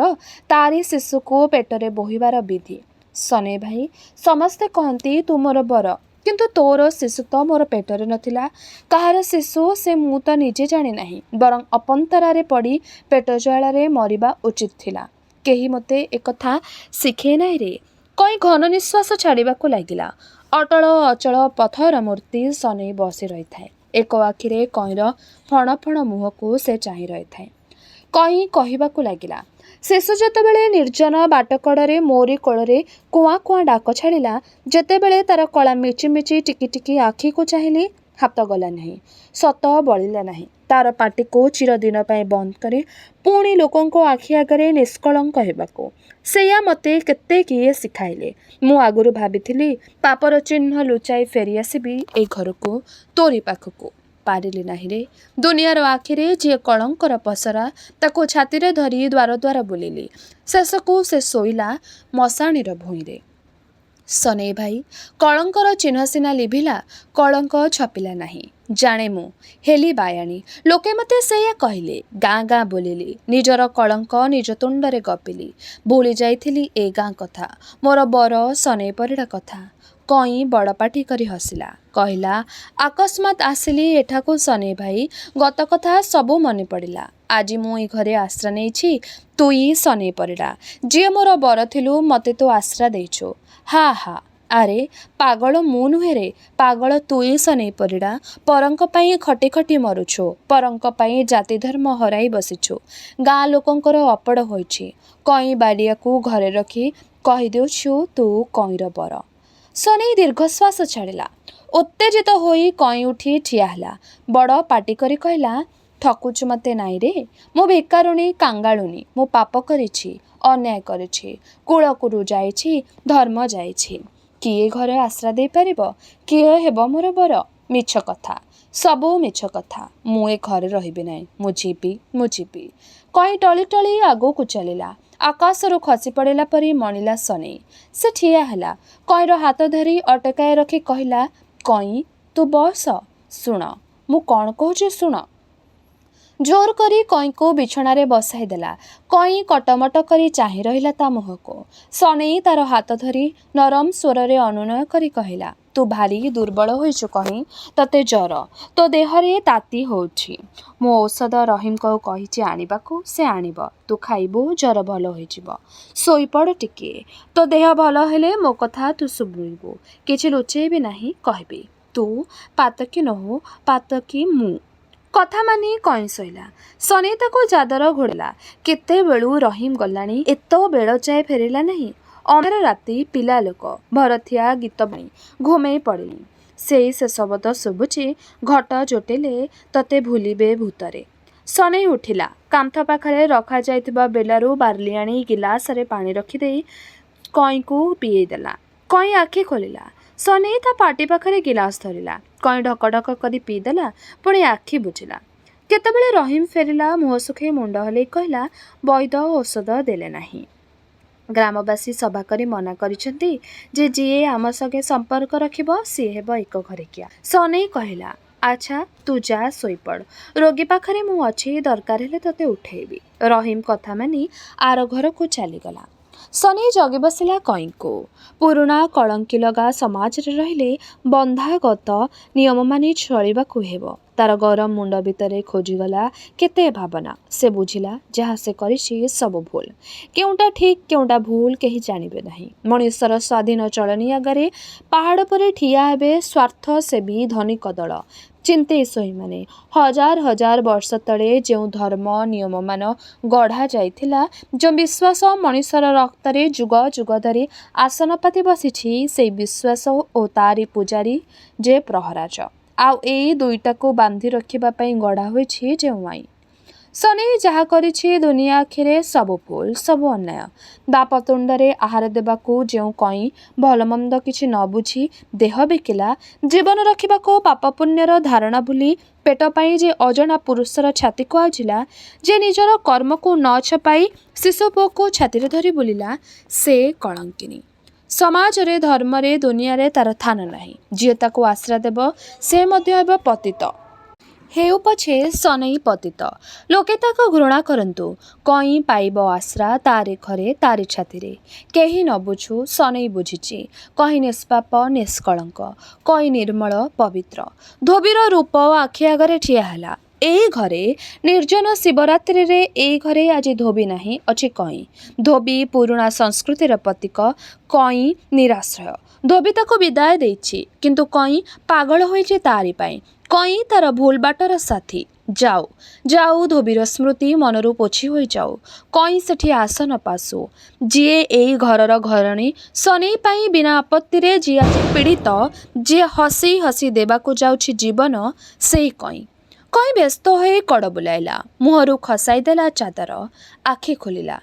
ତାରି ଶିଶୁକୁ ପେଟରେ ବୋହିବାର ବିଧି। ସନେଇ ଭାଇ, ସମସ୍ତେ କହନ୍ତି ତୁ ମୋର ବର, କିନ୍ତୁ ତୋର ଶିଶୁ ତ ମୋର ପେଟରେ ନଥିଲା। କାହାର ଶିଶୁ ସେ ମୁଁ ତ ନିଜେ ଜାଣି ନାହିଁ, ବରଂ ଅପନ୍ତରାରେ ପଡ଼ି ପେଟ ଜ୍ୱାଳାରେ ମରିବା ଉଚିତ ଥିଲା। କେହି ମୋତେ ଏକଥା ଶିଖେଇ ନାହିଁ ରେ। କଇଁ ଘନ ନିଶ୍ୱାସ ଛାଡ଼ିବାକୁ ଲାଗିଲା। ଅଟଳ ଅଚଳ ପଥର ମୂର୍ତ୍ତି ସନେଇ ବସି ରହିଥାଏ। ଏକ ଆଖିରେ କଇଁର ଫଣ ଫଣ ମୁହଁକୁ ସେ ଚାହିଁ ରହିଥାଏ। କଇଁ କହିବାକୁ ଲାଗିଲା, ଶିଶୁ ଯେତେବେଳେ ନିର୍ଜନ ବାଟକଡ଼ରେ ମୋରି କୋଳରେ କୁଆଁ କୁଆଁ ଡାକ ଛାଡ଼ିଲା, ଯେତେବେଳେ ତାର କଳା ମିଚି ମିଚି ଟିକି ଟିକି ଆଖିକୁ ଚାହିଁଲି, ହାତ ଗଲା ନାହିଁ, ସତ ବଳିଲା ନାହିଁ। ତାର ପାଟିକୁ ଚିରଦିନ ପାଇଁ ବନ୍ଦ କରି ପୁଣି ଲୋକଙ୍କ ଆଖି ଆଗରେ ନିଷ୍କଳଙ୍କ ହେବାକୁ। ସେଇଆ ମୋତେ କେତେ କିଏ ଶିଖାଇଲେ। ମୁଁ ଆଗରୁ ଭାବିଥିଲି ପାପର ଚିହ୍ନ ଲୁଚାଇ ଫେରି ଆସିବି ଏଇ ଘରକୁ, ତୋରି ପାଖକୁ। ପାରିଲି ନାହିଁ ରେ। ଦୁନିଆର ଆଖିରେ ଯିଏ କଳଙ୍କର ପସରା, ତାକୁ ଛାତିରେ ଧରି ଦ୍ୱାର ଦ୍ୱାର ବୁଲିଲି। ଶେଷକୁ ସେ ଶୋଇଲା ମଶାଣିର ଭୂଇଁରେ। ସନେଇ ଭାଇ, କଳଙ୍କର ଚିହ୍ନ ସିନା ଲିଭିଲା, କଳଙ୍କ ଛପିଲା ନାହିଁ। ଜାଣେ ମୁଁ ହେଲି ବାୟାଣୀ। ଲୋକେ ମୋତେ ସେଇଆ କହିଲେ। ଗାଁ ଗାଁ ବୁଲିଲି, ନିଜର କଳଙ୍କ ନିଜ ତୁଣ୍ଡରେ ଗପିଲି। ଭୁଲି ଯାଇଥିଲି ଏ ଗାଁ କଥା, ମୋର ବର ସନେଇ ପରିଡ଼ା କଥା। କଇଁ ବଡ଼ ପାଟି କରି ହସିଲା। କହିଲା, ଅକସ୍ମାତ୍ ଆସିଲି ଏଠାକୁ ସନେଇ ଭାଇ, ଗତ କଥା ସବୁ ମନେ ପଡ଼ିଲା। ଆଜି ମୁଁ ଏ ଘରେ ଆଶ୍ରା ନେଇଛି, ତୁଇ ସନେଇ ପରିଡ଼ା। ଯିଏ ମୋର ବର ଥିଲୁ, ମୋତେ ତୁ ଆଶ୍ରା ଦେଇଛୁ। ହା ହା। ଆରେ ପାଗଳ ମୁଁ ନୁହେଁ ରେ, ପାଗଳ ତୁଇ ସନେଇ ପରିଡ଼ା। ପରଙ୍କ ପାଇଁ ଖଟି ଖଟି ମରୁଛୁ, ପରଙ୍କ ପାଇଁ ଜାତି ଧର୍ମ ହରାଇ ବସିଛୁ। ଗାଁ ଲୋକଙ୍କର ଅପଡ଼ ହୋଇଛି। କଇଁ ବାଡ଼ିଆକୁ ଘରେ ରଖି କହିଦେଉଛୁ ତୁ କଇଁର ବର। ସନେଇ ଦୀର୍ଘଶ୍ୱାସ ଛାଡ଼ିଲା। ଉତ୍ତେଜିତ ହୋଇ କଇଁ ଉଠି ଠିଆ ହେଲା। ବଡ଼ ପାଟି କରି କହିଲା, ଠକୁଛୁ ମୋତେ ନାଇଁ ରେ। ମୁଁ ଭିକାରୁଣୀ, କାଙ୍ଗାଳୁଣୀ। ମୁଁ ପାପ କରିଛି, ଅନ୍ୟାୟ କରିଛି, କୁଳକୁରୁ ଯାଇଛି, ଧର୍ମ ଯାଇଛି। କିଏ ଘରେ ଆଶ୍ରା ଦେଇପାରିବ? କିଏ ହେବ ମୋର ବର? ମିଛ କଥା, ସବୁ ମିଛ କଥା। ମୁଁ ଏ ଘରେ ରହିବି ନାହିଁ। ମୁଁ ଯିବି। କଇଁ ଟଳି ଟଳି ଆଗକୁ ଚାଲିଲା। ଆକାଶରୁ ଖସି ପଡ଼ିଲା ପରି ମଣିଲା ସନେଇ। ସେ ଠିଆ ହେଲା। କଇଁର ହାତ ଧରି ଅଟକାଇ ରଖି କହିଲା, କଇଁ, ତୁ ବସ, ଶୁଣ, ମୁଁ କ'ଣ କହୁଛି ଶୁଣ। ଜୋର କରି କଇଁକୁ ବିଛଣାରେ ବସାଇ ଦେଲା। କଇଁ କଟମଟ କରି ଚାହିଁ ରହିଲା ତା ମୁହଁକୁ। ସନେଇ ତାର ହାତ ଧରି ନରମ ସ୍ୱରରେ ଅନୁନୟ କରି କହିଲା, ତୁ ଭାରି ଦୁର୍ବଳ ହୋଇଛୁ କଇଁ, ତତେ ଜ୍ୱର, ତୋ ଦେହରେ ତାତି ହେଉଛି। ମୁଁ ଔଷଧ ରହିମକୁ କହିଛି ଆଣିବାକୁ, ସେ ଆଣିବ। ତୁ ଖାଇବୁ, ଜ୍ୱର ଭଲ ହୋଇଯିବ। ଶୋଇପଡ଼ ଟିକିଏ। ତୋ ଦେହ ଭଲ ହେଲେ ମୋ କଥା ତୁ ଶୁଣିବୁ। କିଛି ଲୁଚେଇବି ନାହିଁ, କହିବି। ତୁ ପାତକୀ ନୋହୁ, ପାତକୀ ମୁଁ। କଥା ମାନି କଇଁ ଶୋଇଲା। ସନେଇ ତାକୁ ଚାଦର ଘୋଡ଼େଇଲା। କେତେବେଳୁ ରହିମ ଗଲାଣି, ଏତେବେଳ ଯାଏ ଫେରିଲା ନାହିଁ। ଅନ୍ଧାର ରାତି ପିଲା ଲୋକ ଭରଥିଆ ଗୀତ ପାଇଁ ଘୁମେଇ ପଡ଼ିଲି। ସେଇ ଶେଷବଦ ଶୁଭୁଛି ଘଟ ଜୋଟିଲେ ତତେ ଭୁଲିବେ ଭୂତରେ। ସନେଇ ଉଠିଲା। କାନ୍ଥ ପାଖରେ ରଖାଯାଇଥିବା ବେଲାରୁ ବାର୍ଲି ଆଣି ଗିଲାସରେ ପାଣି ରଖିଦେଇ କଇଁକୁ ପିଏଇ ଦେଲା। କଇଁ ଆଖି ଖୋଲିଲା। ସନେଇ ତା ପାଟି ପାଖରେ ଗିଲାସ ଧରିଲା। କଇଁ ଢକ ଢକ କରି ପିଇଦେଲା, ପୁଣି ଆଖି ବୁଜିଲା। କେତେବେଳେ ରହିମ ଫେରିଲା। ମୁହଁ ଶୁଖେଇ ମୁଣ୍ଡ ହଲେଇ କହିଲା, ବୈଦ ଔଷଧ ଦେଲେ ନାହିଁ। ଗ୍ରାମବାସୀ ସଭା କରି ମନା କରିଛନ୍ତି ଯେ ଯିଏ ଆମ ସଙ୍ଗେ ସମ୍ପର୍କ ରଖିବ ସିଏ ହେବ ଏକ ଘରିକିଆ। ସନେଇ କହିଲା, ଆଚ୍ଛା ତୁ ଯା ଶୋଇପଡ଼। ରୋଗୀ ପାଖରେ ମୁଁ ଅଛି, ଦରକାର ହେଲେ ତତେ ଉଠେଇବି। ରହିମ କଥା ମାନି ଆର ଘରକୁ ଚାଲିଗଲା। ସନେଇ ଜଗି ବସିଲା କଇଁକୁ। ପୁରୁଣା କଳଙ୍କି ଲଗା ସମାଜରେ ରହିଲେ ବନ୍ଧାଗତ ନିୟମ ମାନି ଚଳିବାକୁ ହେବ। ତାର ଗରମ ମୁଣ୍ଡ ଭିତରେ ଖୋଜିଗଲା କେତେ ଭାବନା। ସେ ବୁଝିଲା ଯାହା ସେ କରିଛି ସବୁ ଭୁଲ। କେଉଁଟା ଠିକ୍ କେଉଁଟା ଭୁଲ କେହି ଜାଣିବେ ନାହିଁ। ମଣିଷର ସ୍ୱାଧୀନ ଚଳନୀ ଆଗରେ ପାହାଡ଼ ପରି ଠିଆ ହେବେ ସ୍ୱାର୍ଥସେବୀ ଧନିକ ଦଳ। ଚିନ୍ତେଇଶୋଇମାନେ। ହଜାର ହଜାର ବର୍ଷ ତଳେ ଯେଉଁ ଧର୍ମ ନିୟମମାନ ଗଢ଼ା ଯାଇଥିଲା, ଯେଉଁ ବିଶ୍ୱାସ ମଣିଷର ରକ୍ତରେ ଯୁଗ ଯୁଗ ଧରି ଆସନ ପାତି ବସିଛି, ସେଇ ବିଶ୍ୱାସ ଓ ତାରି ପୂଜାରୀ ଯେ ପ୍ରହରାଜ। ଆଉ ଏଇ ଦୁଇଟାକୁ ବାନ୍ଧି ରଖିବା ପାଇଁ ଗଢ଼ା ହୋଇଛି ଯେଉଁ ଆଇନ। ସନେଇ ଯାହା କରିଛି ଦୁନିଆ ଆଖିରେ ସବୁ ଭୁଲ, ସବୁ ଅନ୍ୟାୟ। ବାପତୁଣ୍ଡରେ ଆହାର ଦେବାକୁ ଯେଉଁ କଇଁ ଭଲମନ୍ଦ କିଛି ନ ବୁଝି ଦେହ ବିକିଲା, ଜୀବନ ରଖିବାକୁ ପାପ ପୁଣ୍ୟର ଧାରଣା ଭୁଲି ପେଟ ପାଇଁ ଯେ ଅଜଣା ପୁରୁଷର ଛାତିକୁ ଆଉଜିଲା, ଯେ ନିଜର କର୍ମକୁ ନ ଛପାଇ ଶିଶୁ ପୁଅକୁ ଛାତିରେ ଧରି ବୁଲିଲା, ସେ କଳଙ୍କିନୀ। ସମାଜରେ ଧର୍ମରେ ଦୁନିଆରେ ତାର ଥାନ ନାହିଁ। ଯିଏ ତାକୁ ଆଶ୍ରା ଦେବ ସେ ମଧ୍ୟ ହେବ ପତିତ। ହେଉ ପଛେ ସନେଇ ପତିତ। ଲୋକେ ତାକୁ ଘୃଣା କରନ୍ତୁ। କଇଁ ପାଇବ ଆଶ୍ରା ତାରି ଘରେ ତାରି ଛାତିରେ। କେହି ନ ବୁଝୁ, ସନେଇ ବୁଝିଛି। କଇଁ ନିଷ୍ପାପ ନିଷ୍କଳଙ୍କ। କଇଁ ନିର୍ମଳ ପବିତ୍ର। ଧୋବୀର ରୂପ ଆଖି ଆଗରେ ଠିଆ ହେଲା। ଏଇ ଘରେ ନିର୍ଜନ ଶିବରାତ୍ରିରେ ଏଇ ଘରେ ଆଜି ଧୋବୀ ନାହିଁ, ଅଛି କଇଁ। ଧୋବୀ ପୁରୁଣା ସଂସ୍କୃତିର ପ୍ରତୀକ। କଇଁ ନିରାଶ୍ରୟ। ଧୋବୀ ତାକୁ ବିଦାୟ ଦେଇଛି, କିନ୍ତୁ କଇଁ ପାଗଳ ହୋଇଛି ତାରି ପାଇଁ। କଇଁ ତାର ଭୁଲ ବାଟର ସାଥୀ। ଯାଉ ଯାଉ ଧୋବୀର ସ୍ମୃତି ମନରୁ ପୋଛି ହୋଇଯାଉ। କଇଁ ସେଠି ଆସନ ପାଶୁ। ଯିଏ ଏଇ ଘରର ଘରଣୀ, ସନେଇ ପାଇଁ ବିନା ଆପତ୍ତିରେ ଯିଏ ଆଜି ପୀଡ଼ିତ, ଯିଏ ହସି ହସି ଦେବାକୁ ଯାଉଛି ଜୀବନ, ସେଇ କଇଁ। କଇଁ ବ୍ୟସ୍ତ ହୋଇ କଡ଼ ବୁଲାଇଲା। ମୁହଁରୁ ଖସାଇ ଦେଲା ଚାଦର। ଆଖି ଖୋଲିଲା।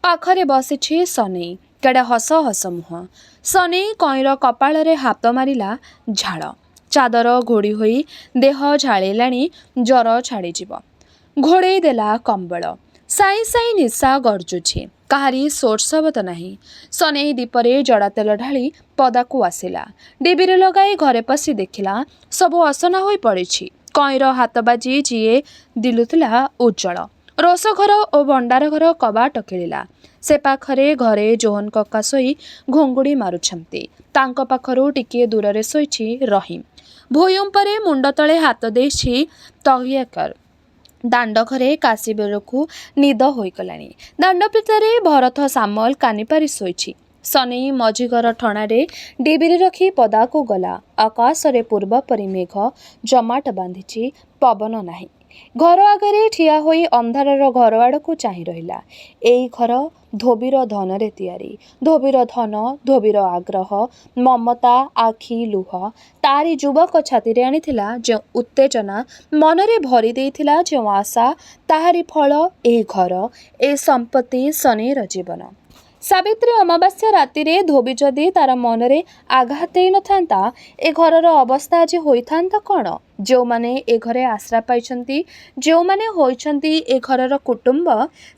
ପାଖରେ ବସିଛି ସନେଇ। କେଡ଼େ ହସ ହସ ମୁହଁ। ସନେଇ କଇଁର କପାଳରେ ହାତ ମାରିଲା। ଝାଳ ଚାଦର ଘୋଡ଼ି ହୋଇ ଦେହ ଝାଳେଇଲାଣି। ଜ୍ୱର ଛାଡ଼ିଯିବ। ଘୋଡ଼େଇ ଦେଲା କମ୍ବଳ। ସାଇଁ ସାଇଁ ନିଶା ଗର୍ଜୁଛି। କାହାରି ସୋଟ ଶବଦ ନାହିଁ। ସନେଇ ଦୀପରେ ଜଡ଼ା ତେଲ ଢାଳି ପଦାକୁ ଆସିଲା। ଡିବିରି ଲଗାଇ ଘରେ ପଶି ଦେଖିଲା ସବୁ ଅସନା ହୋଇ ପଡ଼ିଛି। କଇଁର ହାତ ବାଜି ଯିଏ ଦିଲୁଥିଲା ଉଜ୍ଜଳ। ରୋଷଘର ଓ ଭଣ୍ଡାର ଘର କବାଟ କିଳିଲା। ସେ ପାଖରେ ଘରେ ଜୋହନ କକା ଶୋଇ ଘୁଙ୍ଗୁଡ଼ି ମାରୁଛନ୍ତି। ତାଙ୍କ ପାଖରୁ ଟିକିଏ ଦୂରରେ ଶୋଇଛି ରହିମ। ଭୂଇଁ ଉପରେ ମୁଣ୍ଡ ତଳେ ହାତ ଦେଇଛି ତହିୟାକର। ଦାଣ୍ଡ ଘରେ କାଶୀ ବେଳକୁ ନିଦ ହୋଇଗଲାଣି। ଦାଣ୍ଡ ଭିତରେ ଭରତ ସାମଲ କାନିପାରି ଶୋଇଛି। ସନେଇ ମଝିଘର ଠଣାରେ ଡିବିରି ରଖି ପଦାକୁ ଗଲା। ଆକାଶରେ ପୂର୍ବ ପରି ମେଘ ଜମାଟ ବାନ୍ଧିଛି। ପବନ ନାହିଁ। ଘର ଆଗରେ ଠିଆ ହୋଇ ଅନ୍ଧାରର ଘର ଆଡ଼କୁ ଚାହିଁ ରହିଲା। ଏଇ ଘର ଧୋବୀର ଧନରେ ତିଆରି। ଧୋବୀର ଧନ, ଧୋବୀର ଆଗ୍ରହ, ମମତା, ଆଖି ଲୁହ। ତାରି ଯୁବକ ଛାତିରେ ଆଣିଥିଲା ଯେଉଁ ଉତ୍ତେଜନା, ମନରେ ଭରି ଦେଇଥିଲା ଯେଉଁ ଆଶା, ତାହାରି ଫଳ ଏହି ଘର, ଏ ସମ୍ପତ୍ତି, ସନେଇର ଜୀବନ। ସାବିତ୍ରୀ ଅମାବାସ୍ୟା ରାତିରେ ଧୋବୀ ଯଦି ତାର ମନରେ ଆଘାତ ଦେଇ ନଥାନ୍ତା, ଏ ଘରର ଅବସ୍ଥା ଆଜି ହୋଇଥାନ୍ତା କ'ଣ? ଯେଉଁମାନେ ଏ ଘରେ ଆଶ୍ରା ପାଇଛନ୍ତି, ଯେଉଁମାନେ ହୋଇଛନ୍ତି ଏ ଘରର କୁଟୁମ୍ବ,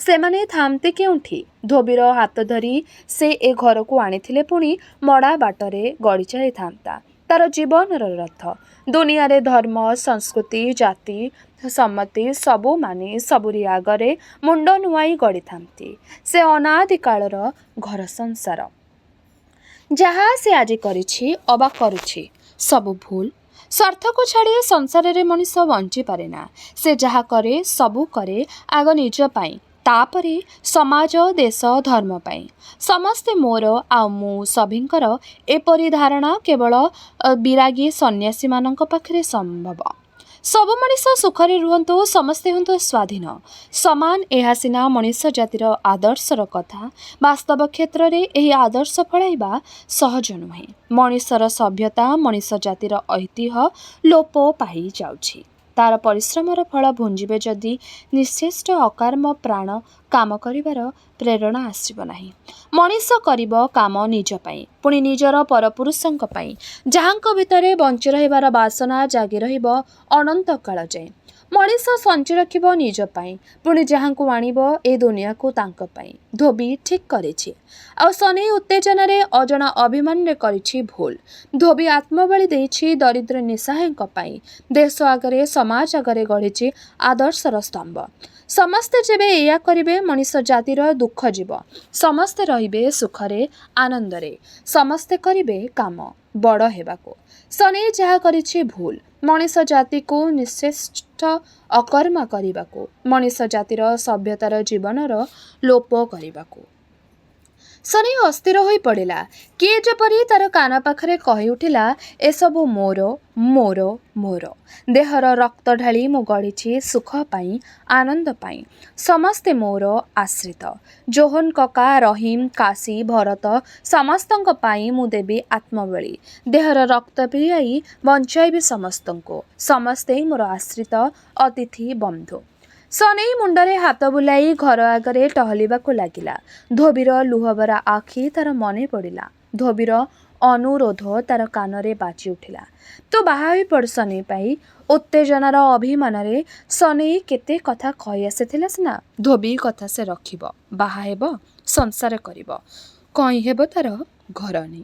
ସେମାନେ ଥାଆନ୍ତେ କେଉଁଠି? ଧୋବୀର ହାତ ଧରି ସେ ଏ ଘରକୁ ଆଣିଥିଲେ, ପୁଣି ମଡ଼ା ବାଟରେ ଗଡ଼ି ଚାଲିଥାନ୍ତା ତାର ଜୀବନର ରଥ। ଦୁନିଆରେ ଧର୍ମ, ସଂସ୍କୃତି, ଜାତି, ସମ୍ମତି ସବୁ ମାନି ସବୁରି ଆଗରେ ମୁଣ୍ଡ ନୁଆଁଇ ଗଡ଼ିଥାନ୍ତି ସେ ଅନାଦି କାଳର ଘର ସଂସାର। ଯାହା ସେ ଆଜି କରିଛି ଅବା କରୁଛି, ସବୁ ଭୁଲ। ସ୍ୱାର୍ଥକୁ ଛାଡ଼ି ସଂସାରରେ ମଣିଷ ବଞ୍ଚିପାରେ ନା। ସେ ଯାହା କରେ ସବୁ କରେ ଆଗ ନିଜ ପାଇଁ, ତାପରେ ସମାଜ, ଦେଶ, ଧର୍ମ ପାଇଁ। ସମସ୍ତେ ମୋର ଆଉ ମୁଁ ସଭିଙ୍କର, ଏପରି ଧାରଣା କେବଳ ବିରାଗୀ ସନ୍ନ୍ୟାସୀମାନଙ୍କ ପାଖରେ ସମ୍ଭବ। ସବୁ ମଣିଷ ସୁଖରେ ରୁହନ୍ତୁ, ସମସ୍ତେ ହୁଅନ୍ତୁ ସ୍ୱାଧୀନ ସମାନ। ଏହା ସିନା ମଣିଷ ଜାତିର ଆଦର୍ଶର କଥା, ବାସ୍ତବ କ୍ଷେତ୍ରରେ ଏହି ଆଦର୍ଶ ଫଳାଇବା ସହଜ ନୁହେଁ। ମଣିଷର ସଭ୍ୟତା, ମଣିଷ ଜାତିର ଐତିହ୍ୟ ଲୋପ ପାଇଯାଉଛି। ତାର ପରିଶ୍ରମର ଫଳ ଭୁଞ୍ଜିବେ ଯଦି ନିଶ୍ଚେଷ୍ଟ ଅକର୍ମ ପ୍ରାଣ କାମ କରିବାର ପ୍ରେରଣା ଆସିବ ନାହିଁ। ମଣିଷ କରିବ କାମ ନିଜ ପାଇଁ, ପୁଣି ନିଜର ପରପୁରୁଷଙ୍କ ପାଇଁ, ଯାହାଙ୍କ ଭିତରେ ବଞ୍ଚି ରହିବାର ବାସନା ଜାଗି ରହିବ ଅନନ୍ତ କାଳ ଯାଏଁ। ମଣିଷ ସଞ୍ଚି ରଖିବ ନିଜ ପାଇଁ, ପୁଣି ଯାହାଙ୍କୁ ଆଣିବ ଏ ଦୁନିଆକୁ ତାଙ୍କ ପାଇଁ। ଧୋବି ଠିକ୍ କରିଛି, ଆଉ ସନେଇ ଉତ୍ତେଜନାରେ ଅଜଣା ଅଭିମାନରେ କରିଛି ଭୁଲ। ଧୋବି ଆତ୍ମବଳି ଦେଇଛି ଦରିଦ୍ର ନିଃସହାୟଙ୍କ ପାଇଁ। ଦେଶ ଆଗରେ, ସମାଜ ଆଗରେ ଗଢ଼ିଛି ଆଦର୍ଶର ସ୍ତମ୍ଭ। ସମସ୍ତେ ଯେବେ ଏଇଆ କରିବେ, ମଣିଷ ଜାତିର ଦୁଃଖ ଯିବ। ସମସ୍ତେ ରହିବେ ସୁଖରେ, ଆନନ୍ଦରେ। ସମସ୍ତେ କରିବେ କାମ ବଡ଼ ହେବାକୁ। ସନେଇ ଯାହା କରିଛି ଭୁଲ, ମଣିଷ ଜାତିକୁ ନିଶ୍ଚେଷ୍ଟ ଅକର୍ମା କରିବାକୁ, ମଣିଷ ଜାତିର ସଭ୍ୟତାର ଜୀବନର ଲୋପ କରିବାକୁ। ସନେଇ ଅସ୍ଥିର ହୋଇ ପଡ଼ିଲା। କିଏ ଯେପରି ତାର କାନ ପାଖରେ କହି ଉଠିଲା, ଏସବୁ ମୋର, ମୋର, ମୋର। ଦେହର ରକ୍ତ ଢାଳି ମୁଁ ଗଢ଼ିଛି ସୁଖ ପାଇଁ, ଆନନ୍ଦ ପାଇଁ। ସମସ୍ତେ ମୋର ଆଶ୍ରିତ। ଜୋହନ କକା, ରହିମ, କାଶୀ, ଭରତ ସମସ୍ତଙ୍କ ପାଇଁ ମୁଁ ଦେବି ଆତ୍ମବଳି। ଦେହର ରକ୍ତ ପିଆଇ ବଞ୍ଚାଇବି ସମସ୍ତଙ୍କୁ। ସମସ୍ତେ ମୋର ଆଶ୍ରିତ, ଅତିଥି, ବନ୍ଧୁ। ସନେଇ ମୁଣ୍ଡରେ ହାତ ବୁଲାଇ ଘର ଆଗରେ ଟହଲିବାକୁ ଲାଗିଲା। ଧୋବିର ଲୁହଭରା ଆଖି ତାର ମନେ ପଡ଼ିଲା। ଧୋବିର ଅନୁରୋଧ ତାର କାନରେ ବାଜି ଉଠିଲା, ତୁ ବାହା ହୋଇ ପଡ଼ ସନେଇ ପାଇଁ। ଉତ୍ତେଜନାର ଅଭିମାନରେ ସନେଇ କେତେ କଥା କହି ଆସିଥିଲା ସିନା। ଧୋବି କଥା ସେ ରଖିବ, ବାହା ହେବ, ସଂସାର କରିବ, କଇଁ ହେବ ତାର ଘରଣୀ।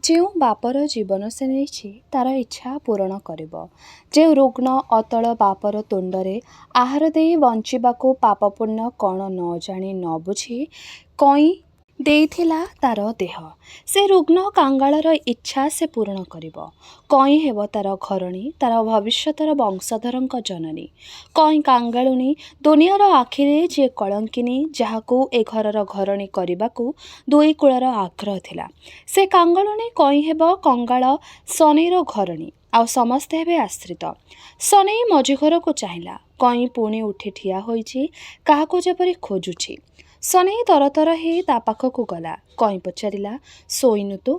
ଯେଉଁ ବାପର ଜୀବନ ସେ ନେଇଛି, ତାର ଇଚ୍ଛା ପୂରଣ କରିବ। ଯେଉଁ ରୁଗ୍ଣ ଅତଳ ବାପର ତୁଣ୍ଡରେ ଆହାର ଦେଇ ବଞ୍ଚିବାକୁ ପାପ ପୁଣ୍ୟ କ'ଣ ନ ଜାଣି ନ ବୁଝି କଇଁ ଦେଇଥିଲା ତାର ଦେହ, ସେ ରୁଗ୍ଣ କାଙ୍ଗାଳର ଇଚ୍ଛା ସେ ପୂରଣ କରିବ। କଇଁ ହେବ ତାର ଘରଣୀ, ତାର ଭବିଷ୍ୟତର ବଂଶଧରଙ୍କ ଜନନୀ। କଇଁ କାଙ୍ଗାଳୁଣୀ, ଦୁନିଆର ଆଖିରେ ଯିଏ କଳଙ୍କିନୀ, ଯାହାକୁ ଏ ଘରର ଘରଣୀ କରିବାକୁ ଦୁଇ କୂଳର ଆଗ୍ରହ ଥିଲା। ସେ କାଙ୍ଗାଳୁଣୀ କଇଁ ହେବ କଙ୍ଗାଳ ସନେଇର ଘରଣୀ, ଆଉ ସମସ୍ତେ ହେବେ ଆଶ୍ରିତ। ସନେଇ ମଝି ଘରକୁ ଚାହିଁଲା। କଇଁ ପୁଣି ଉଠି ଠିଆ ହୋଇଛି, କାହାକୁ ଯେପରି ଖୋଜୁଛି। ସନେଇ ତରତର ହେଇ ତା ପାଖକୁ ଗଲା। କଇଁ ପଚାରିଲା, ଶୋଇନୁ ତୁ?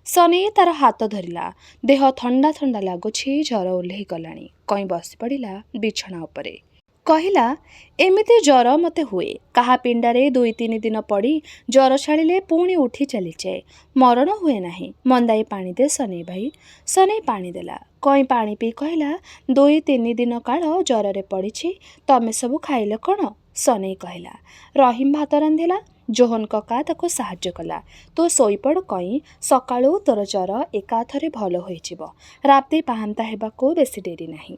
ସନେଇ ତାର ହାତ ଧରିଲା। ଦେହ ଥଣ୍ଡା ଥଣ୍ଡା ଲାଗୁଛି, ଜ୍ୱର ଓହ୍ଲେଇ ଗଲାଣି। କଇଁ ବସି ପଡ଼ିଲା ବିଛଣା ଉପରେ। କହିଲା, ଏମିତି ଜ୍ୱର ମୋତେ ହୁଏ। କାହା ପିଣ୍ଡାରେ 2-3 ଦିନ ପଡ଼ି ଜ୍ୱର ଛାଡ଼ିଲେ ପୁଣି ଉଠି ଚାଲିଯାଏ, ମରଣ ହୁଏ ନାହିଁ। ମନ୍ଦାଇ ପାଣି ଦେ ସନେଇ ଭାଇ। ସନେଇ ପାଣି ଦେଲା। କଇଁ ପାଣି ପିଇ କହିଲା, 2-3 ଦିନ କାଳ ଜ୍ୱରରେ ପଡ଼ିଛି, ତମେ ସବୁ ଖାଇଲ କ'ଣ? ସନେଇ କହିଲା, ରହିମ ଭାତ ରାନ୍ଧିଲା, ଜୋହନ କକା ତାକୁ ସାହାଯ୍ୟ କଲା। ତୁ ଶୋଇପଡ଼ କଇଁ, ସକାଳୁ ତୋର ଜ୍ୱର ଏକାଥରେ ଭଲ ହୋଇଯିବ। ରାତି ପାହାନ୍ତା ହେବାକୁ ବେଶୀ ଡେରି ନାହିଁ।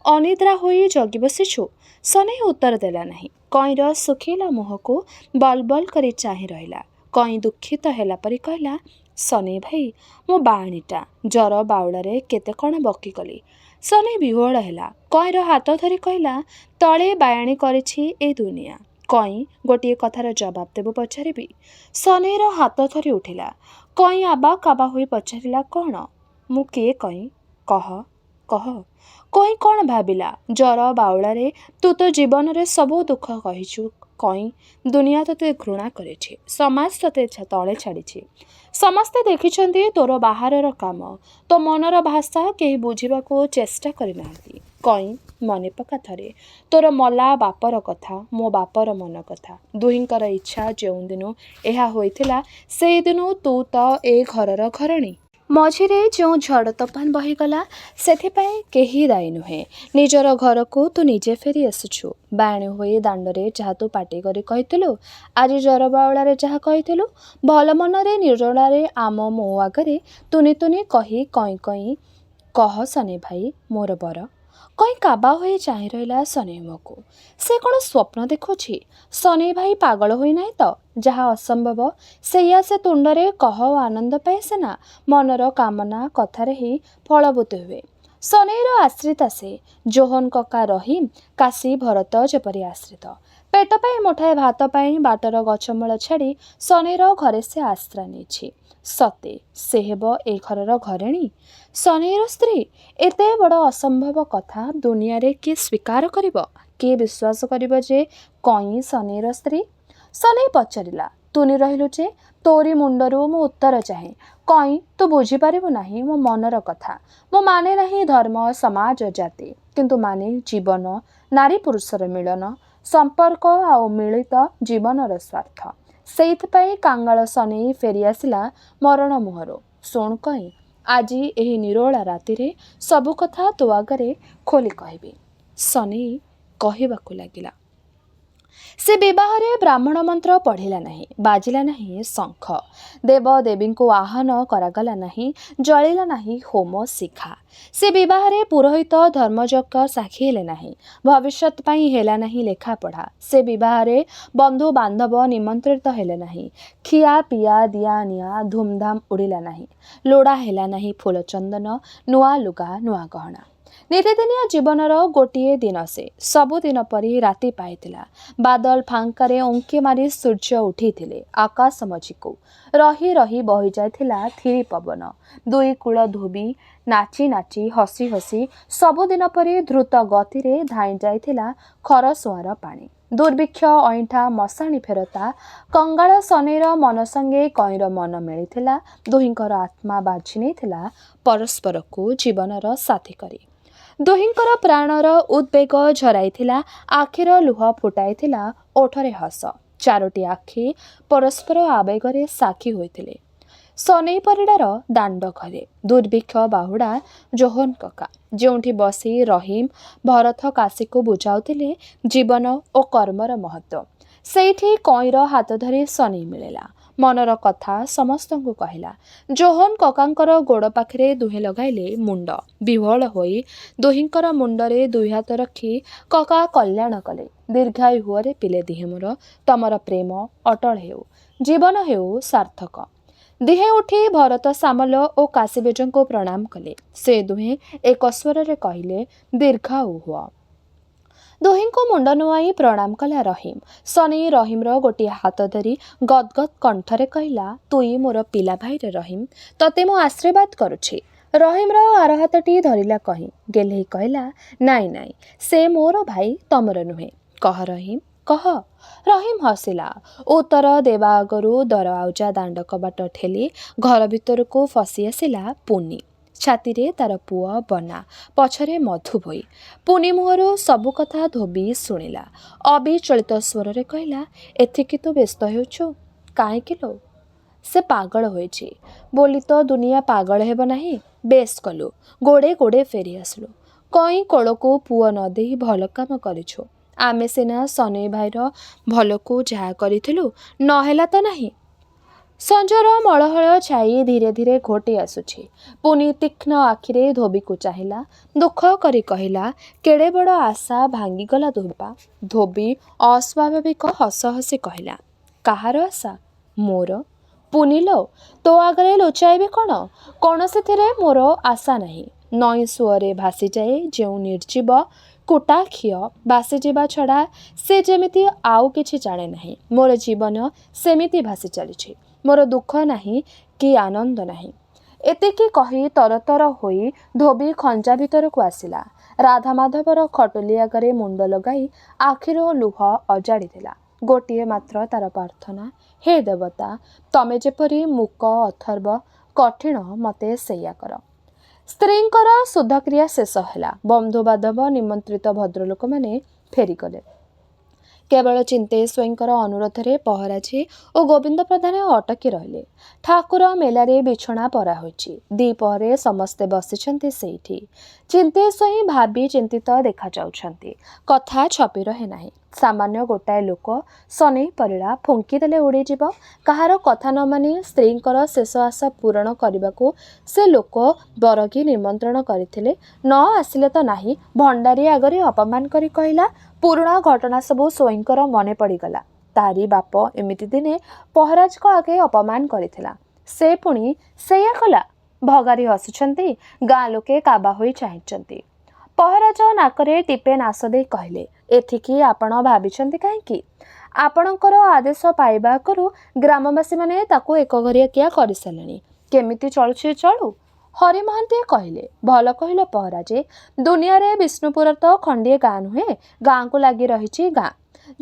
ଅନିଦ୍ରା ହୋଇ ଜଗି ବସିଛୁ? ସନେଇ ଉତ୍ତର ଦେଲା ନାହିଁ। କଇଁର ଶୁଖିଲା ମୁହଁକୁ ବଲ ବଲ କରି ଚାହିଁ ରହିଲା। କଇଁ ଦୁଃଖିତ ହେଲା ପରି କହିଲା, ସନେଇ ଭାଇ, ମୁଁ ବାଆଣିଟା, ଜ୍ୱର ବାଉଳାରେ କେତେ କ'ଣ ବକିଗଲି। ସନେଇ ବିହ୍ୱଳ ହେଲା। କଇଁର ହାତ ଧରି କହିଲା, ତଳେ ବାୟାଣୀ କରିଛି ଏ ଦୁନିଆ। କଇଁ ଗୋଟିଏ କଥାର ଜବାବ ଦେବୁ ପଚାରିବି? ସନେଇର ହାତ ଥରି ଉଠିଲା। କଇଁ ଆବା କାବା ହୋଇ ପଚାରିଲା, କ'ଣ? ମୁଁ କିଏ କଇଁ? କହ, କହ। କଇଁ କ'ଣ ଭାବିଲା, ଜ୍ୱର ବାଉଳାରେ ତୁ ତୋ ଜୀବନରେ ସବୁ ଦୁଃଖ କହିଛୁ। କଇଁ, ଦୁନିଆ ତୋତେ ଘୃଣା କରିଛି, ସମାଜ ତୋତେ ତଳେ ଛାଡ଼ିଛି। ସମସ୍ତେ ଦେଖିଛନ୍ତି ତୋର ବାହାରର କାମ, ତୋ ମନର ଭାଷା କେହି ବୁଝିବାକୁ ଚେଷ୍ଟା କରିନାହାନ୍ତି। କଇଁ, ମନେ ପକା ଥରେ ତୋର ମଲା ବାପର କଥା, ମୋ ବାପର ମନ କଥା। ଦୁହିଁଙ୍କର ଇଚ୍ଛା ଯେଉଁଦିନୁ ଏହା ହୋଇଥିଲା, ସେଇଦିନୁ ତୁ ତ ଏ ଘରର ଘରଣୀ। ମଝିରେ ଯେଉଁ ଝଡ଼ ତୋଫାନ ବହିଗଲା, ସେଥିପାଇଁ କେହି ଦାୟୀ ନୁହେଁ। ନିଜର ଘରକୁ ତୁ ନିଜେ ଫେରି ଆସିଛୁ। ବାୟାଣୀ ହୋଇ ଦାଣ୍ଡରେ ଯାହା ତୁ ପାଟି କରି କହିଥିଲୁ, ଆଜି ଜ୍ୱର ବାଉଳାରେ ଯାହା କହିଥିଲୁ, ଭଲ ମନରେ ନିରୋଳାରେ ଆମ ମୋ ଆଗରେ ତୁନି ତୁନି କହି କଇଁ କଇଁ କହ ସନେଇ ଭାଇ, ମୋର ବର। କଇଁ କାବା ହୋଇ ଚାହିଁ ରହିଲା ସନେଇ ମୁହଁକୁ। ସେ କ'ଣ ସ୍ୱପ୍ନ ଦେଖୁଛି? ସନେଇ ଭାଇ ପାଗଳ ହୋଇନାହିଁ ତ? ଯାହା ଅସମ୍ଭବ ସେଇଆ ସେ ତୁଣ୍ଡରେ କହ ଓ ଆନନ୍ଦ ପାଏ ସିନା, ମନର କାମନା କଥାରେ ହିଁ ଫଳବତୀ ହୁଏ। ସନେଇର ଆଶ୍ରିତା ସେ। ଜୋହନ କକା, ରହିମ, କାଶୀ, ଭରତ ଯେପରି ଆଶ୍ରିତ। ପେଟ ପାଇଁ ମୁଠାଏ ଭାତ ପାଇଁ ବାଟର ଗଛମୂଳ ଛାଡ଼ି ଶନିର ଘରେ ସେ ଆଶ୍ରା ନେଇଛି। ସତେ ସେ ହେବ ଏ ଘରର ଘରେଣୀ, ଶନିର ସ୍ତ୍ରୀ? ଏତେ ବଡ଼ ଅସମ୍ଭବ କଥା ଦୁନିଆରେ କିଏ ସ୍ୱୀକାର କରିବ? କିଏ ବିଶ୍ୱାସ କରିବ ଯେ କଇଁ ଶନିର ସ୍ତ୍ରୀ? ଶନି ପଚାରିଲା, ତୁନି ରହିଲୁ ଯେ? ତୋରି ମୁଣ୍ଡରୁ ମୁଁ ଉତ୍ତର ଚାହେଁ। କଇଁ, ତୁ ବୁଝିପାରିବୁ ନାହିଁ ମୋ ମନର କଥା। ମୁଁ ମାନେ ନାହିଁ ଧର୍ମ, ସମାଜ, ଜାତି, କିନ୍ତୁ ମାନେ ଜୀବନ, ନାରୀ ପୁରୁଷର ମିଳନ, ସମ୍ପର୍କ ଆଉ ମିଳିତ ଜୀବନର ସ୍ୱାର୍ଥ। ସେଇଥିପାଇଁ କାଙ୍ଗାଳ ଶନି ଫେରିଆସିଲା ମରଣ ମୁହଁରୁ। ଶୁଣ କଇଁ, ଆଜି ଏହି ନିରୋଳା ରାତିରେ ସବୁ କଥା ତୋ ଆଗରେ ଖୋଲି କହିବି। ଶନି କହିବାକୁ ଲାଗିଲା। ସେ ବିବାହରେ ବ୍ରାହ୍ମଣ ମନ୍ତ୍ର ପଢ଼ିଲା ନାହିଁ, ବାଜିଲା ନାହିଁ ଶଙ୍ଖ, ଦେବଦେବୀଙ୍କୁ ଆହ୍ୱାନ କରାଗଲା ନାହିଁ, ଜଳିଲା ନାହିଁ ହୋମ ଶିଖା। ସେ ବିବାହରେ ପୁରୋହିତ ଧର୍ମଯଜ୍ଞ ସାକ୍ଷୀ ହେଲେ ନାହିଁ, ଭବିଷ୍ୟତ ପାଇଁ ହେଲା ନାହିଁ ଲେଖାପଢ଼ା। ସେ ବିବାହରେ ବନ୍ଧୁ ବାନ୍ଧବ ନିମନ୍ତ୍ରିତ ହେଲେ ନାହିଁ, ଖିଆ ପିଆ ଦିଆ ନିଆ ଧୁମଧାମ ଉଡ଼ିଲା ନାହିଁ, ଲୋଡ଼ା ହେଲା ନାହିଁ ଫୁଲ ଚନ୍ଦନ, ନୂଆ ଲୁଗା, ନୂଆ ଗହଣା। ନିତିଦିନିଆ ଜୀବନର ଗୋଟିଏ ଦିନ ସେ। ସବୁଦିନ ପରି ରାତି ପାଇଥିଲା। ବାଦଲ ଫାଙ୍କରେ ଉଙ୍କି ମାରି ସୂର୍ଯ୍ୟ ଉଠିଥିଲେ ଆକାଶ ମଝିକୁ। ରହି ରହି ବହିଯାଇଥିଲା ଥିରି ପବନ। ଦୁଇ କୂଳ ଧୋବି ନାଚି ନାଚି ହସି ହସି ସବୁଦିନ ପରି ଦ୍ରୁତ ଗତିରେ ଧାଇଁ ଯାଇଥିଲା ଖରସୁଆଁର ପାଣି। ଦୁର୍ଭିକ୍ଷ ଅଇଁଠା ମଶାଣି ଫେରତା କଙ୍ଗାଳ ଶନିର ମନ ସଙ୍ଗେ କଇଁର ମନ ମିଳିଥିଲା। ଦୁହିଁଙ୍କର ଆତ୍ମା ବାଛି ନେଇଥିଲା ପରସ୍ପରକୁ ଜୀବନର ସାଥୀ କରି। ଦୁହିଁଙ୍କର ପ୍ରାଣର ଉଦ୍ବେଗ ଝରାଇଥିଲା, ଆଖିର ଲୁହ ଫୁଟାଇଥିଲା ଓଠରେ ହସ। ଚାରୋଟି ଆଖି ପରସ୍ପର ଆବେଗରେ ସାକ୍ଷୀ ହୋଇଥିଲେ ସନେଇ ପରିଡ଼ାର ଦାଣ୍ଡ ଘରେ। ଦୁର୍ଭିକ୍ଷ ବାହୁଡ଼ା ଜୋହନ କକା, ଯେଉଁଠି ବସି ରହିମ ଭରତ କାଶୀକୁ ବୁଝାଉଥିଲେ ଜୀବନ ଓ କର୍ମର ମହତ୍ତ୍ୱ, ସେଇଠି କଇଁର ହାତ ଧରି ଶନି ମିଳିଲା। ମନର କଥା ସମସ୍ତଙ୍କୁ କହିଲା। ଜୋହନ କକାଙ୍କର ଗୋଡ଼ ପାଖରେ ଦୁହେଁ ଲଗାଇଲେ ମୁଣ୍ଡ। ବିହ୍ୱଳ ହୋଇ ଦୁହିଁଙ୍କର ମୁଣ୍ଡରେ ଦୁଇ ହାତ ରଖି କକା କଲ୍ୟାଣ କଲେ। ଦୀର୍ଘାୟୁ ହୁଅରେ ପିଲେ ଦିହେଁ ମୋର, ତମର ପ୍ରେମ ଅଟଳ ହେଉ, ଜୀବନ ହେଉ ସାର୍ଥକ। ଦିହେଁ ଉଠି ଭରତ ସାମଲ ଓ କାଶୀବେଜଙ୍କୁ ପ୍ରଣାମ କଲେ। ସେ ଦୁହେଁ ଏକ ସ୍ୱରରେ କହିଲେ, ଦୀର୍ଘାୟୁ ହୁଅ। ଦୁହିଁଙ୍କୁ ମୁଣ୍ଡ ନୁଆଁଇ ପ୍ରଣାମ କଲା ରହିମ। ଶନି ରହିମର ଗୋଟିଏ ହାତ ଧରି ଗଦଗଦ କଣ୍ଠରେ କହିଲା, ତୁଇ ମୋର ପିଲା ଭାଇରେ ରହିମ, ତତେ ମୁଁ ଆଶୀର୍ବାଦ କରୁଛି। ରହିମର ଆର ହାତଟି ଧରିଲା କହିଁ। ଗେହ୍ଲେଇ କହିଲା, ନାଇଁ ନାଇଁ, ସେ ମୋର ଭାଇ, ତମର ନୁହେଁ। କହ ରହିମ, କହ। ରହିମ ହସିଲା। ଉତ୍ତର ଦେବା ଆଗରୁ ଦର ଆଉଜା ଦାଣ୍ଡ କବାଟ ଠେଲି ଘର ଭିତରକୁ ଫସି ଆସିଲା ପୁନି। ଛାତିରେ ତାର ପୁଅ ବନା, ପଛରେ ମଧୁ ଭୋଇ। ପୁନି ମୁହଁରୁ ସବୁ କଥା ଧୋବି ଶୁଣିଲା। ଅବିଚଳିତ ସ୍ୱରରେ କହିଲା, ଏଥିକି ତୁ ବ୍ୟସ୍ତ ହେଉଛୁ କାହିଁକି ଲୋ? ସେ ପାଗଳ ହୋଇଛି ବୋଲି ତ ଦୁନିଆ ପାଗଳ ହେବ ନାହିଁ। ବେଶ କଲୁ, ଗୋଡ଼େ ଗୋଡ଼େ ଫେରି ଆସିଲୁ। କଇଁ କୋଳକୁ ପୁଅ ନ ଦେଇ ଭଲ କାମ କରିଛୁ। ଆମେ ସିନା ଶନେଇ ଭାଇର ଭଲକୁ ଯାହା କରିଥିଲୁ, ନ ହେଲା ତ ନାହିଁ। ସଞ୍ଜର ମଳହଳ ଛାଇ ଧୀରେ ଧୀରେ ଘୋଟି ଆସୁଛି। ପୁନି ତୀକ୍ଷ୍ଣ ଆଖିରେ ଧୋବିକୁ ଚାହିଁଲା, ଦୁଃଖ କରି କହିଲା, କେଡ଼େ ବଡ଼ ଆଶା ଭାଙ୍ଗିଗଲା ଧୋବା। ଧୋବି ଅସ୍ୱାଭାବିକ ହସ ହସି କହିଲା, କାହାର ଆଶା? ମୋର। ପୁନି ଲୋ, ତୋ ଆଗରେ ଲୁଚାଇବି କ'ଣ? କୌଣସିଥିରେ ମୋର ଆଶା ନାହିଁ। ନଈ ସୁଅରେ ଭାସିଯାଏ ଯେଉଁ ନିର୍ଜୀବ କୁଟାଖିଅ, ଭାସିଯିବା ଛଡ଼ା ସେ ଯେମିତି ଆଉ କିଛି ଜାଣେ ନାହିଁ। ମୋର ଜୀବନ ସେମିତି ଭାସି ଚାଲିଛି। ମୋର ଦୁଃଖ ନାହିଁ କି ଆନନ୍ଦ ନାହିଁ। ଏତିକି କହି ତରତର ହୋଇ ଧୋବି ଖଞ୍ଜା ଭିତରକୁ ଆସିଲା। ରାଧାମାଧବର ଖଟୁଲି ଆଗରେ ମୁଣ୍ଡ ଲଗାଇ ଆଖିରୁ ଲୁହ ଅଜାଡ଼ିଥିଲା। ଗୋଟିଏ ମାତ୍ର ତାର ପ୍ରାର୍ଥନା, ହେ ଦେବତା, ତମେ ଯେପରି ମୂକ ଅଥର୍ବ କଠିଣ ମତେ ସେଇଆ କର। ସ୍ତ୍ରୀଙ୍କର ଶୁଦ୍ଧକ୍ରିୟା ଶେଷ ହେଲା। ବନ୍ଧୁବାନ୍ଧବ ନିମନ୍ତ୍ରିତ ଭଦ୍ରଲୋକମାନେ ଫେରିଗଲେ। କେବଳ ଚିନ୍ତେଶ୍ୱରୀଙ୍କର ଅନୁରୋଧରେ ପହରାଜୀ ଓ ଗୋବିନ୍ଦ ପ୍ରଧାନ ଅଟକି ରହିଲେ। ଠାକୁର ମେଲାରେ ବିଛଣା ପରା ହୋଇଛି। ଦ୍ୱିପହରେ ସମସ୍ତେ ବସିଛନ୍ତି ସେଇଠି। ଚିନ୍ତେଶ୍ୱରୀ ଭାବି ଚିନ୍ତିତ ଦେଖାଯାଉଛନ୍ତି। କଥା ଛପି ରହେ ନାହିଁ। ସାମାନ୍ୟ ଗୋଟାଏ ଲୋକ ଶନେଇ ପରିଡ଼ା ଫୁଙ୍କିଦେଲେ ଉଡ଼ିଯିବ। କାହାର କଥା ନ ମାନି ସ୍ତ୍ରୀଙ୍କର ଶେଷ ଆଶା ପୂରଣ କରିବାକୁ ସେ ଲୋକ ବରଗି ନିମନ୍ତ୍ରଣ କରିଥିଲେ। ନ ଆସିଲେ ତ ନାହିଁ। ଭଣ୍ଡାରୀ ଆଗରେ ଅପମାନ କରି କହିଲା, ପୁରୁଣା ଘଟଣା ସବୁ ସ୍ୱଇଁଙ୍କର ମନେ ପଡ଼ିଗଲା। ତାରି ବାପ ଏମିତି ଦିନେ ପହରାଜଙ୍କ ଆଗେ ଅପମାନ କରିଥିଲା। ସେ ପୁଣି ସେଇଆ କଲା। ଭଗାରୀ ହସୁଛନ୍ତି। ଗାଁ ଲୋକେ କାବା ହୋଇ ଚାହିଁଛନ୍ତି। ପହରାଜ ନାକରେ ଟିପେ ନାଶ ଦେଇ କହିଲେ, ଏଠିକି ଆପଣ ଭାବିଛନ୍ତି କାହିଁକି? ଆପଣଙ୍କର ଆଦେଶ ପାଇବା ଆଗରୁ ଗ୍ରାମବାସୀମାନେ ତାକୁ ଏକଘରିଆ କରିସାରିଲେଣି। କେମିତି ଚଳୁଛି ଚଳୁ। ହରି ମହାନ୍ତିଏ କହିଲେ, ଭଲ କହିଲ ପହରାଜେ। ଦୁନିଆରେ ବିଷ୍ଣୁପୁର ତ ଖଣ୍ଡିଏ ଗାଁ ନୁହେଁ, ଗାଁକୁ ଲାଗି ରହିଛି ଗାଁ।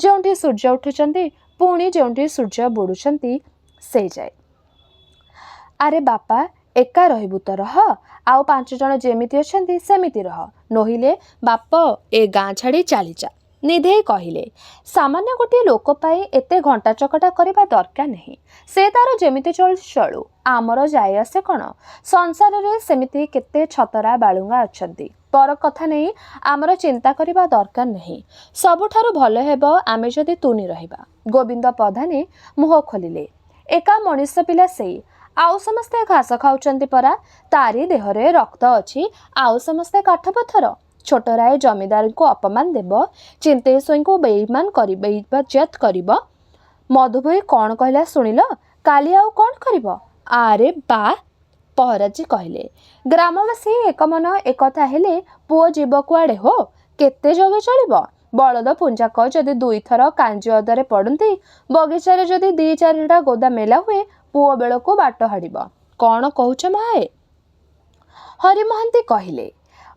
ଯେଉଁଠି ସୂର୍ଯ୍ୟ ଉଠୁଛନ୍ତି ପୁଣି ଯେଉଁଠି ସୂର୍ଯ୍ୟ ବୁଡ଼ୁଛନ୍ତି ସେ ଯାଏ। ଆରେ ବାପା, ଏକା ରହିବୁ ତ ରହ, ଆଉ 5 ଜଣ ଯେମିତି ଅଛନ୍ତି ସେମିତି ରହ, ନୋହିଲେ ବାପ ଏ ଗାଁ ଛାଡ଼ି ଚାଲିଯା। ନିଧେଇ କହିଲେ, ସାମାନ୍ୟ ଗୋଟିଏ ଲୋକ ପାଇଁ ଏତେ ଘଣ୍ଟା ଚକଟା କରିବା ଦରକାର ନାହିଁ। ସେ ତାର ଯେମିତି ଚଳୁଛି ଚଳୁ, ଆମର ଯାଇ ଆସେ କ'ଣ? ସଂସାରରେ ସେମିତି କେତେ ଛତରା ବାଳୁଙ୍ଗା ଅଛନ୍ତି। ପର କଥା ନେଇ ଆମର ଚିନ୍ତା କରିବା ଦରକାର ନାହିଁ। ସବୁଠାରୁ ଭଲ ହେବ ଆମେ ଯଦି ତୁନି ରହିବା। ଗୋବିନ୍ଦ ପ୍ରଧାନେ ମୁହଁ ଖୋଲିଲେ, ଏକା ମଣିଷ ପିଲା ସେଇ, ଆଉ ସମସ୍ତେ ଘାସ ଖାଉଛନ୍ତି ପରା। ତାରି ଦେହରେ ରକ୍ତ ଅଛି, ଆଉ ସମସ୍ତେ କାଠପଥର। ଛୋଟରାୟ ଜମିଦାରଙ୍କୁ ଅପମାନ ଦେବ, ଚିନ୍ତେଇ ସ୍ୱାଇଁଙ୍କୁ ବେଇମାନ କରି ବେଇଜ୍ଜତ କରିବ। ମଧୁଭୋଇ କ'ଣ କହିଲା ଶୁଣିଲ? କାଲି ଆଉ କ'ଣ କରିବ? ଆରେ ବା, ପହରାଜୀ କହିଲେ। ଗ୍ରାମବାସୀ ଏକମନ ଏକଥା ହେଲେ ପୁଅ ଯିବ କୁଆଡ଼େ ହୋ? କେତେ ଯୋଗ ଚଳିବ? ବଳଦ ପୁଞ୍ଜାକ ଯଦି 2 ଥର କାଞ୍ଜି ଅଦାରେ ପଡ଼ନ୍ତି, ବଗିଚାରେ ଯଦି 2-4ଟା ଗୋଦା ମେଲା ହୁଏ, ପୁଅ ବେଳକୁ ବାଟ ହାଡ଼ିବ। କ'ଣ କହୁଛ ମହାଏ? ହରି ମହାନ୍ତି କହିଲେ,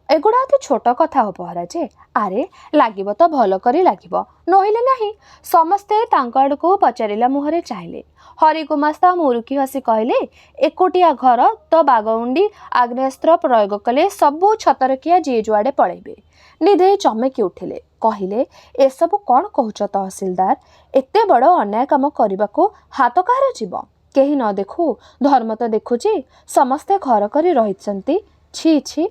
ଏଗୁଡ଼ା ଅତି ଛୋଟ କଥା ହୋ ପହରାଜେ। ଆରେ ଲାଗିବ ତ ଭଲ କରି ଲାଗିବ, ନୋହିଲେ ନାହିଁ। ସମସ୍ତେ ତାଙ୍କ ଆଡ଼କୁ ପଚାରିଲା ମୁହଁରେ ଚାହିଁଲେ। ହରି ଗୁମାସ୍ତା ମୁରୁକି ହସି କହିଲେ, ଏକୁଟିଆ ଘର ତ ବାଗଉଣ୍ଡି ଆଗ୍ନେୟାସ୍ତ୍ର ପ୍ରୟୋଗ କଲେ ସବୁ ଛତରଖିଆ ଯିଏ ଯୁଆଡ଼େ ପଳେଇବେ। ନିଧେଇ ଚମକି ଉଠିଲେ, କହିଲେ, ଏସବୁ କ'ଣ କହୁଛ ତହସିଲଦାର? ଏତେ ବଡ଼ ଅନ୍ୟାୟ କାମ କରିବାକୁ ହାତ କାହାର ଯିବ? କେହି ନ ଦେଖୁ, ଧର୍ମ ତ ଦେଖୁଛି। ସମସ୍ତେ ଘର କରି ରହିଛନ୍ତି। ଛି ଛି।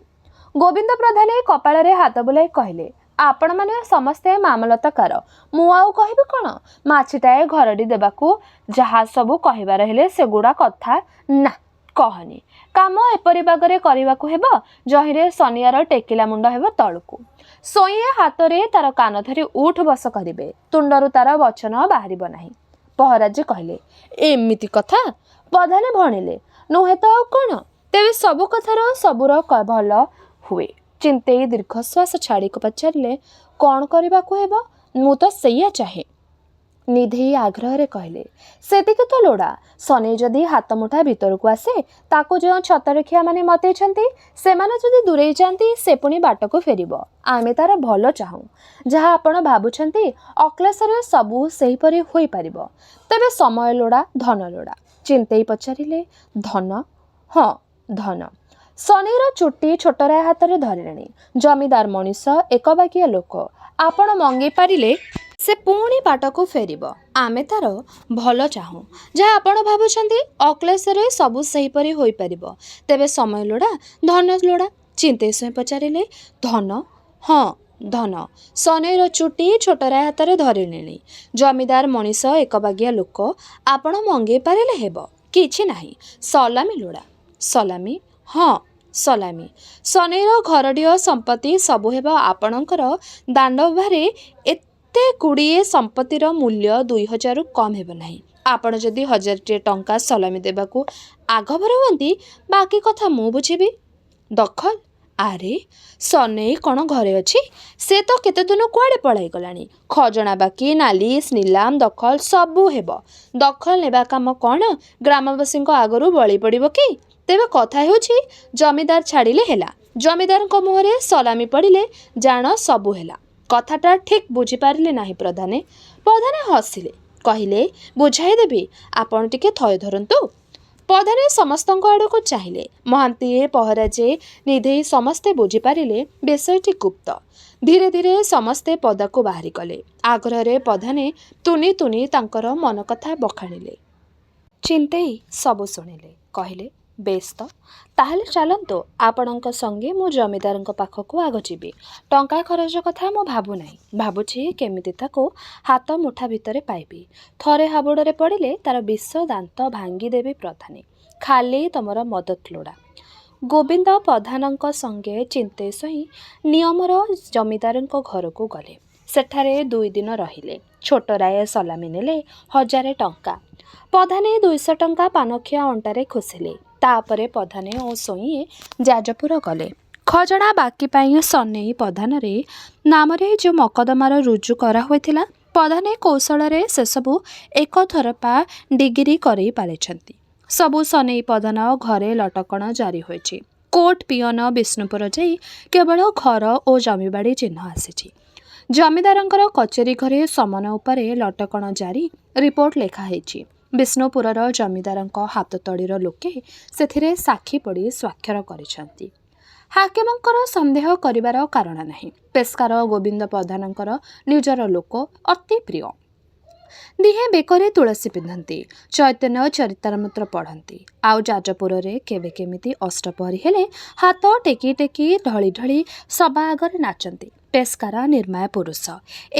ଗୋବିନ୍ଦ ପ୍ରଧାନେ କପାଳରେ ହାତ ବୁଲାଇ କହିଲେ, ଆପଣମାନେ ସମସ୍ତେ ମାମଲତକାର, ମୁଁ ଆଉ କହିବି କ'ଣ? ମାଛିଟାଏ ଘରଟି ଦେବାକୁ ଯାହା ସବୁ କହିବାର ହେଲେ ସେଗୁଡ଼ା କଥା ନା କହନି। କାମ ଏପରି ବାଗରେ କରିବାକୁ ହେବ, ଯହିଁରେ ଶନିଆର ଟେକିଲା ମୁଣ୍ଡ ହେବ ତଳକୁ। ସ୍ୱଇଁଏ ହାତରେ ତାର କାନ ଧରି ଉଠ ବସ କରିବେ, ତୁଣ୍ଡରୁ ତାର ବଚନ ବାହାରିବ ନାହିଁ। ପହରାଜୀ କହିଲେ, ଏମିତି କଥା? ପ୍ରଧାନେ ଭଣିଲେ, ନୁହେଁ ତ ଆଉ କ'ଣ? ତେବେ ସବୁ କଥାର ସବୁର ଭଲ ହୁଏ। ଚିନ୍ତେଇ ଦୀର୍ଘଶ୍ୱାସ ଛାଡ଼ି ପଚାରିଲେ, କ'ଣ କରିବାକୁ ହେବ? ମୁଁ ତ ସେଇଆ ଚାହେଁ। ନିଧେଇ ଆଗ୍ରହରେ କହିଲେ, ସେତିକି ତ ଲୋଡ଼ା। ଶନେଇ ଯଦି ହାତ ମୁଠା ଭିତରକୁ ଆସେ, ତାକୁ ଯେଉଁ ଛତରଖିଆମାନେ ମତେଇଛନ୍ତି ସେମାନେ ଯଦି ଦୂରେଇ ଯାଆନ୍ତି, ସେ ପୁଣି ବାଟକୁ ଫେରିବ। ଆମେ ତାର ଭଲ ଚାହୁଁ। ଯାହା ଆପଣ ଭାବୁଛନ୍ତି ଅକ୍ଲେଶରେ ସବୁ ସେହିପରି ହୋଇପାରିବ। ତେବେ ସମୟ ଲୋଡ଼ା, ଧନ ଲୋଡ଼ା। ଚିନ୍ତେଇ ପଚାରିଲେ, ଧନ? ହଁ, ଧନ। ଶନିର ଚୁଟି ଛୋଟରାୟ ହାତରେ ଧରିଲେଣି। ଜମିଦାର ମଣିଷ, ଏକବାଗିଆ ଲୋକ। ଆପଣ ମଙ୍ଗେଇ ପାରିଲେ ସେ ପୁଣି ବାଟକୁ ଫେରିବ। ଆମେ ତାର ଭଲ ଚାହୁଁ। ଯାହା ଆପଣ ଭାବୁଛନ୍ତି ଅକ୍ଲେଶରେ ସବୁ ସେହିପରି ହୋଇପାରିବ। ତେବେ ସମୟ ଲୋଡ଼ା, ଧନ ଲୋଡ଼ା। ଚିନ୍ତେଇ ସ୍ୱାଇଁ ପଚାରିଲେ, ଧନ? ହଁ, ଧନ। ଶନେଇର ଚୁଟି ଛୋଟରାୟ ହାତରେ ଧରିଲେଣି। ଜମିଦାର ମଣିଷ, ଏକବାଗିଆ ଲୋକ। ଆପଣ ମଙ୍ଗେଇ ପାରିଲେ ହେବ, କିଛି ନାହିଁ। ସଲାମି ଲୋଡ଼ା। ସଲାମି? ହଁ, ସଲାମି। ଶନେଇର ଘରଟିଅ ସମ୍ପତ୍ତି ସବୁ ହେବ ଆପଣଙ୍କର। ଦାଣ୍ଡଭାରେ ଏତେ ଗୁଡ଼ିଏ ସମ୍ପତ୍ତିର ମୂଲ୍ୟ 2000ରୁ କମ୍ ହେବ ନାହିଁ। ଆପଣ ଯଦି 1000ଟିଏ ଟଙ୍କା ସଲାମି ଦେବାକୁ ଆଗଭର ହୁଅନ୍ତି, ବାକି କଥା ମୁଁ ବୁଝିବି। ଦଖଲ? ଆରେ ଶନେଇ କ'ଣ ଘରେ ଅଛି? ସେ ତ କେତେଦିନ କୁଆଡ଼େ ପଳାଇ ଗଲାଣି। ଖଜଣା ବାକି, ନାଲିସ, ନିଲାମ, ଦଖଲ ସବୁ ହେବ। ଦଖଲ ନେବା କାମ କ'ଣ ଗ୍ରାମବାସୀଙ୍କ ଆଗରୁ ବଳି ପଡ଼ିବ କି? ତେବେ କଥା ହେଉଛି, ଜମିଦାର ଛାଡ଼ିଲେ ହେଲା। ଜମିଦାରଙ୍କ ମୁହଁରେ ସଲାମି ପଡ଼ିଲେ ଜାଣ ସବୁ ହେଲା। କଥାଟା ଠିକ୍ ବୁଝିପାରିଲେ ନାହିଁ ପ୍ରଧାନେ? ପ୍ରଧାନେ ହସିଲେ, କହିଲେ, ବୁଝାଇ ଦେବି, ଆପଣ ଟିକେ ଥୟ ଧରନ୍ତୁ। ପ୍ରଧାନେ ସମସ୍ତଙ୍କ ଆଡ଼କୁ ଚାହିଁଲେ। ମହାନ୍ତିଏ, ପହରାଜେ, ନିଧେଇ ସମସ୍ତେ ବୁଝିପାରିଲେ ବିଷୟଟି ଗୁପ୍ତ। ଧୀରେ ଧୀରେ ସମସ୍ତେ ପଦାକୁ ବାହାରିଗଲେ। ଆଗ୍ରହରେ ପ୍ରଧାନେ ତୁନି ତୁନି ତାଙ୍କର ମନ କଥା ବଖାଣିଲେ। ଚିନ୍ତେଇ ସବୁ ଶୁଣିଲେ। କହିଲେ, ବେଶ ତ, ତାହେଲେ ଚାଲନ୍ତୁ। ଆପଣଙ୍କ ସଙ୍ଗେ ମୁଁ ଜମିଦାରଙ୍କ ପାଖକୁ ଆଗ ଯିବି। ଟଙ୍କା ଖରଚ କଥା ମୁଁ ଭାବୁନାହିଁ। ଭାବୁଛି କେମିତି ତାକୁ ହାତ ମୁଠା ଭିତରେ ପାଇବି। ଥରେ ହାବୁଡ଼ରେ ପଡ଼ିଲେ ତାର ବିଷ ଦାନ୍ତ ଭାଙ୍ଗିଦେବି ପ୍ରଧାନେ। ଖାଲି ତମର ମଦତ ଲୋଡ଼ା। ଗୋବିନ୍ଦ ପ୍ରଧାନଙ୍କ ସଙ୍ଗେ ଚିନ୍ତେଇ ସ୍ୱାଇଁ ନିୟମର ଜମିଦାରଙ୍କ ଘରକୁ ଗଲେ। ସେଠାରେ 2 ଦିନ ରହିଲେ। ଛୋଟରାୟ ସଲାମି ନେଲେ 1000 ଟଙ୍କା। ପ୍ରଧାନେ 200 ଟଙ୍କା ପାନଖିଆ ଅଣ୍ଟାରେ ଖୋସିଲେ। ତାପରେ ପ୍ରଧାନେ ଓ ସ୍ୱାଇଁଏ ଯାଜପୁର ଗଲେ। ଖଜଣା ବାକି ପାଇଁ ସନେଇ ପ୍ରଧାନରେ ନାମରେ ଯେଉଁ ମକଦ୍ଦମାର ରୁଜୁ କରାହୋଇଥିଲା, ପ୍ରଧାନେ କୌଶଳରେ ସେସବୁ ଏକଥରପା ଡିଗିରି କରେଇ ପାରିଛନ୍ତି। ସବୁ ସନେଇ ପ୍ରଧାନ ଘରେ ଲଟକଣ ଜାରି ହୋଇଛି। କୋର୍ଟ ପିଅନ ବିଷ୍ଣୁପୁର ଯାଇ କେବଳ ଘର ଓ ଜମିବାଡ଼ି ଚିହ୍ନ ଆସିଛି। ଜମିଦାରଙ୍କର କଚେରୀ ଘରେ ସମନ ଉପରେ ଲଟକଣ ଜାରି ରିପୋର୍ଟ ଲେଖା ହେଇଛି। ବିଷ୍ଣୁପୁରର ଜମିଦାରଙ୍କ ହାତତଳିର ଲୋକେ ସେଥିରେ ସାକ୍ଷୀ ପଡ଼ି ସ୍ୱାକ୍ଷର କରିଛନ୍ତି। ହାକିମଙ୍କର ସନ୍ଦେହ କରିବାର କାରଣ ନାହିଁ। ପେସ୍କାର ଗୋବିନ୍ଦ ପ୍ରଧାନଙ୍କର ନିଜର ଲୋକ, ଅତି ପ୍ରିୟ। ଦିହେଁ ବେକରେ ତୁଳସୀ ପିନ୍ଧନ୍ତି, ଚୈତନ୍ୟ ଚରିତାମୃତ ପଢ଼ନ୍ତି, ଆଉ ଯାଜପୁରରେ କେବେ କେମିତି ଅଷ୍ଟପହରୀ ହେଲେ ହାତ ଟେକି ଟେକି ଢଳି ଢଳି ସବା ଆଗରେ ନାଚନ୍ତି। ପେସ୍କାର ନିର୍ମାୟ ପୁରୁଷ।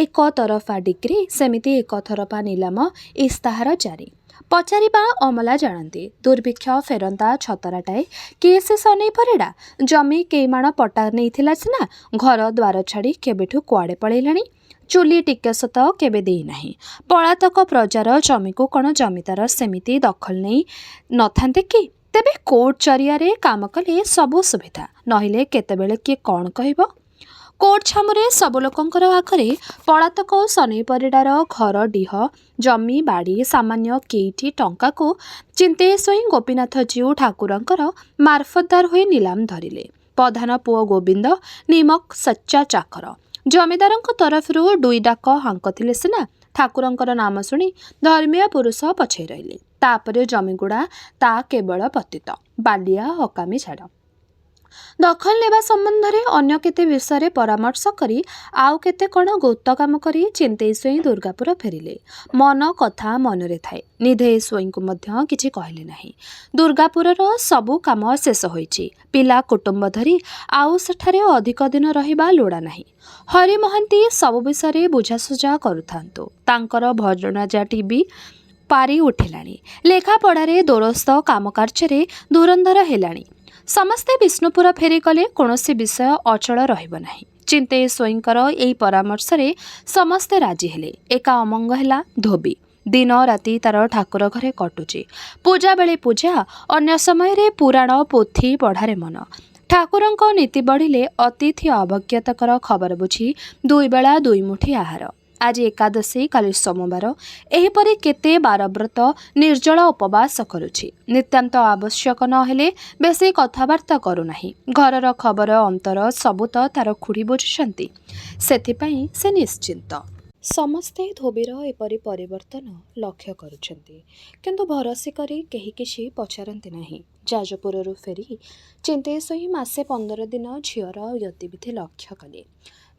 ଏକତରଫା ଡିଗ୍ରୀ, ସେମିତି ଏକତରଫା ନିଲାମ ଇସ୍ତାହାର ଜାରି। ପଚାରିବା ଅମଲା ଜାଣନ୍ତି। ଦୁର୍ଭିକ୍ଷ ଫେରନ୍ତା ଛତରାଟାଏ, କିଏ ସେ ସନେଇ ପରିଡ଼ା? ଜମି କେଇମାଣ ପଟା ନେଇଥିଲା ସିନା, ଘର ଦ୍ୱାର ଛାଡ଼ି କେବେଠୁ କୁଆଡ଼େ ପଳେଇଲାଣି। ଚୁଲି ଟିକେସ ତ କେବେ ଦେଇନାହିଁ। ପଳାତକ ପ୍ରଜାର ଜମିକୁ କ'ଣ ଜମିଦାର ସେମିତି ଦଖଲ ନେଇ ନଥାନ୍ତେ କି? ତେବେ କୋର୍ଟ ଜରିଆରେ କାମ କଲେ ସବୁ ସୁବିଧା, ନହେଲେ କେତେବେଳେ କିଏ କ'ଣ କହିବ? କୋର୍ଟ ଛାମୁରେ ସବୁ ଲୋକଙ୍କର ଆଗରେ ପଳାତକ ସନେଇ ପରିଡ଼ାର ଘର ଡିହ ଜମି ବାଡ଼ି ସାମାନ୍ୟ କେଇଟି ଟଙ୍କାକୁ ଚିନ୍ତେ ସ୍ୱଇଁ ଗୋପୀନାଥଜୀଉ ଠାକୁରଙ୍କର ମାର୍ଫତଦାର ହୋଇ ନିଲାମ ଧରିଲେ। ପ୍ରଧାନ ପୁଅ ଗୋବିନ୍ଦ ନିମକ ସଚ୍ଚା ଚାକର। ଜମିଦାରଙ୍କ ତରଫରୁ 2 ଡାକ ହାଙ୍କଥିଲେ ସିନା, ଠାକୁରଙ୍କର ନାମ ଶୁଣି ଧର୍ମୀୟ ପୁରୁଷ ପଛେଇ ରହିଲେ। ତାପରେ ଜମିଗୁଡ଼ା ତା କେବଳ ପତିତ ବାଲିଆ ହକାମି ଛାଡ଼। ଦଖଲ ନେବା ସମ୍ବନ୍ଧରେ ଅନ୍ୟ କେତେ ବିଷୟରେ ପରାମର୍ଶ କରି ଆଉ କେତେ କ'ଣ ଗୁପ୍ତ କାମ କରି ଚିନ୍ତେଇ ସ୍ୱଇଁ ଦୁର୍ଗାପୁର ଫେରିଲେ। ମନ କଥା ମନରେ ଥାଏ। ନିଧେଇ ସ୍ୱଇଁଙ୍କୁ ମଧ୍ୟ କିଛି କହିଲେ ନାହିଁ। ଦୁର୍ଗାପୁରର ସବୁ କାମ ଶେଷ ହୋଇଛି। ପିଲା କୁଟୁମ୍ବ ଧରି ଆଉ ସେଠାରେ ଅଧିକ ଦିନ ରହିବା ଲୋଡ଼ା ନାହିଁ। ହରି ମହାନ୍ତି ସବୁ ବିଷୟରେ ବୁଝାସୁଝା କରୁଥାନ୍ତୁ। ତାଙ୍କର ଭଜଣାଜାଟି ବି ପାରି ଉଠିଲାଣି। ଲେଖାପଢ଼ାରେ ଦୋରସ୍ତ, କାମକାର୍ଯ୍ୟରେ ଧୁରନ୍ଧର ହେଲାଣି। ସମସ୍ତେ ବିଷ୍ଣୁପୁର ଫେରିଗଲେ କୌଣସି ବିଷୟ ଅଚଳ ରହିବ ନାହିଁ। ଚିନ୍ତେଇ ସ୍ୱଇଁଙ୍କର ଏହି ପରାମର୍ଶରେ ସମସ୍ତେ ରାଜି ହେଲେ। ଏକା ଅମଙ୍ଗ ହେଲା ଧୋବି। ଦିନ ରାତି ତାର ଠାକୁର ଘରେ କଟୁଛି। ପୂଜା ବେଳେ ପୂଜା, ଅନ୍ୟ ସମୟରେ ପୁରାଣ ପୋଥି ପଢ଼ାରେ ମନ। ଠାକୁରଙ୍କ ନୀତି ବଢ଼ିଲେ ଅତିଥି ଅଭ୍ୟାଗତଙ୍କର ଖବର ବୁଝି 2 ବେଳା 2 ମୁଠି ଆହାର। ଆଜି ଏକାଦଶୀ, କାଲି ସୋମବାର, ଏହିପରି କେତେ ବାରବ୍ରତ ନିର୍ଜଳ ଉପବାସ କରୁଛି। ନିତାନ୍ତ ଆବଶ୍ୟକ ନ ହେଲେ ବେଶୀ କଥାବାର୍ତ୍ତା କରୁନାହିଁ। ଘରର ଖବର ଅନ୍ତର ସବୁ ତ ତାର ଖୁଡ଼ି ବୁଝୁଛନ୍ତି। ସେଥିପାଇଁ ସେ ନିଶ୍ଚିନ୍ତ। ସମସ୍ତେ ଧୋବିର ଏପରି ପରିବର୍ତ୍ତନ ଲକ୍ଷ୍ୟ କରୁଛନ୍ତି, କିନ୍ତୁ ଭରସି କରି କେହି କିଛି ପଚାରନ୍ତି ନାହିଁ। ଯାଜପୁରରୁ ଫେରି ଚିନ୍ତେଇ ସ୍ୱଇଁ ମାସେ 15 ଦିନ ଝିଅର ଗତିବିଧି ଲକ୍ଷ୍ୟ କଲେ।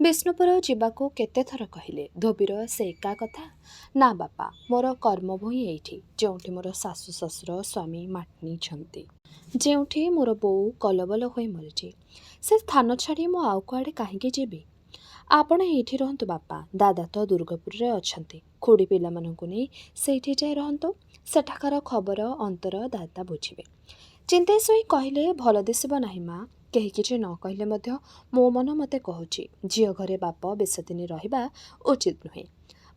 ବିଷ୍ଣୁପୁର ଯିବାକୁ କେତେଥର କହିଲେ। ଧୋବିର ସେ ଏକା କଥା, ନା ବାପା, ମୋର କର୍ମଭୂଇଁ ଏଇଠି, ଯେଉଁଠି ମୋର ଶାଶୁ ଶ୍ୱଶୁର ସ୍ୱାମୀ ମାନିଛନ୍ତି, ଯେଉଁଠି ମୋର ବୋଉ କଲବଲ ହୋଇ ମରିଛି। ସେ ସ୍ଥାନ ଛାଡ଼ି ମୁଁ ଆଉ କୁଆଡ଼େ କାହିଁକି ଯିବି? ଆପଣ ଏଇଠି ରୁହନ୍ତୁ ବାପା, ଦାଦା ତ ଦୁର୍ଗାପୁରରେ ଅଛନ୍ତି। ଖୁଡ଼ି ପିଲାମାନଙ୍କୁ ନେଇ ସେଇଠି ଯାଇ ରହନ୍ତୁ। ସେଠାକାର ଖବର ଅନ୍ତର ଦାଦା ବୁଝିବେ। ଚିନ୍ତେଇ ସ୍ୱଇଁ କହିଲେ, ଭଲ ଦିଶିବ ନାହିଁ ମା। କେହି କିଛି ନ କହିଲେ ମଧ୍ୟ ମୋ ମନ ମୋତେ କହୁଛି, ଝିଅ ଘରେ ବାପ ବେଶଦିନ ରହିବା ଉଚିତ ନୁହେଁ।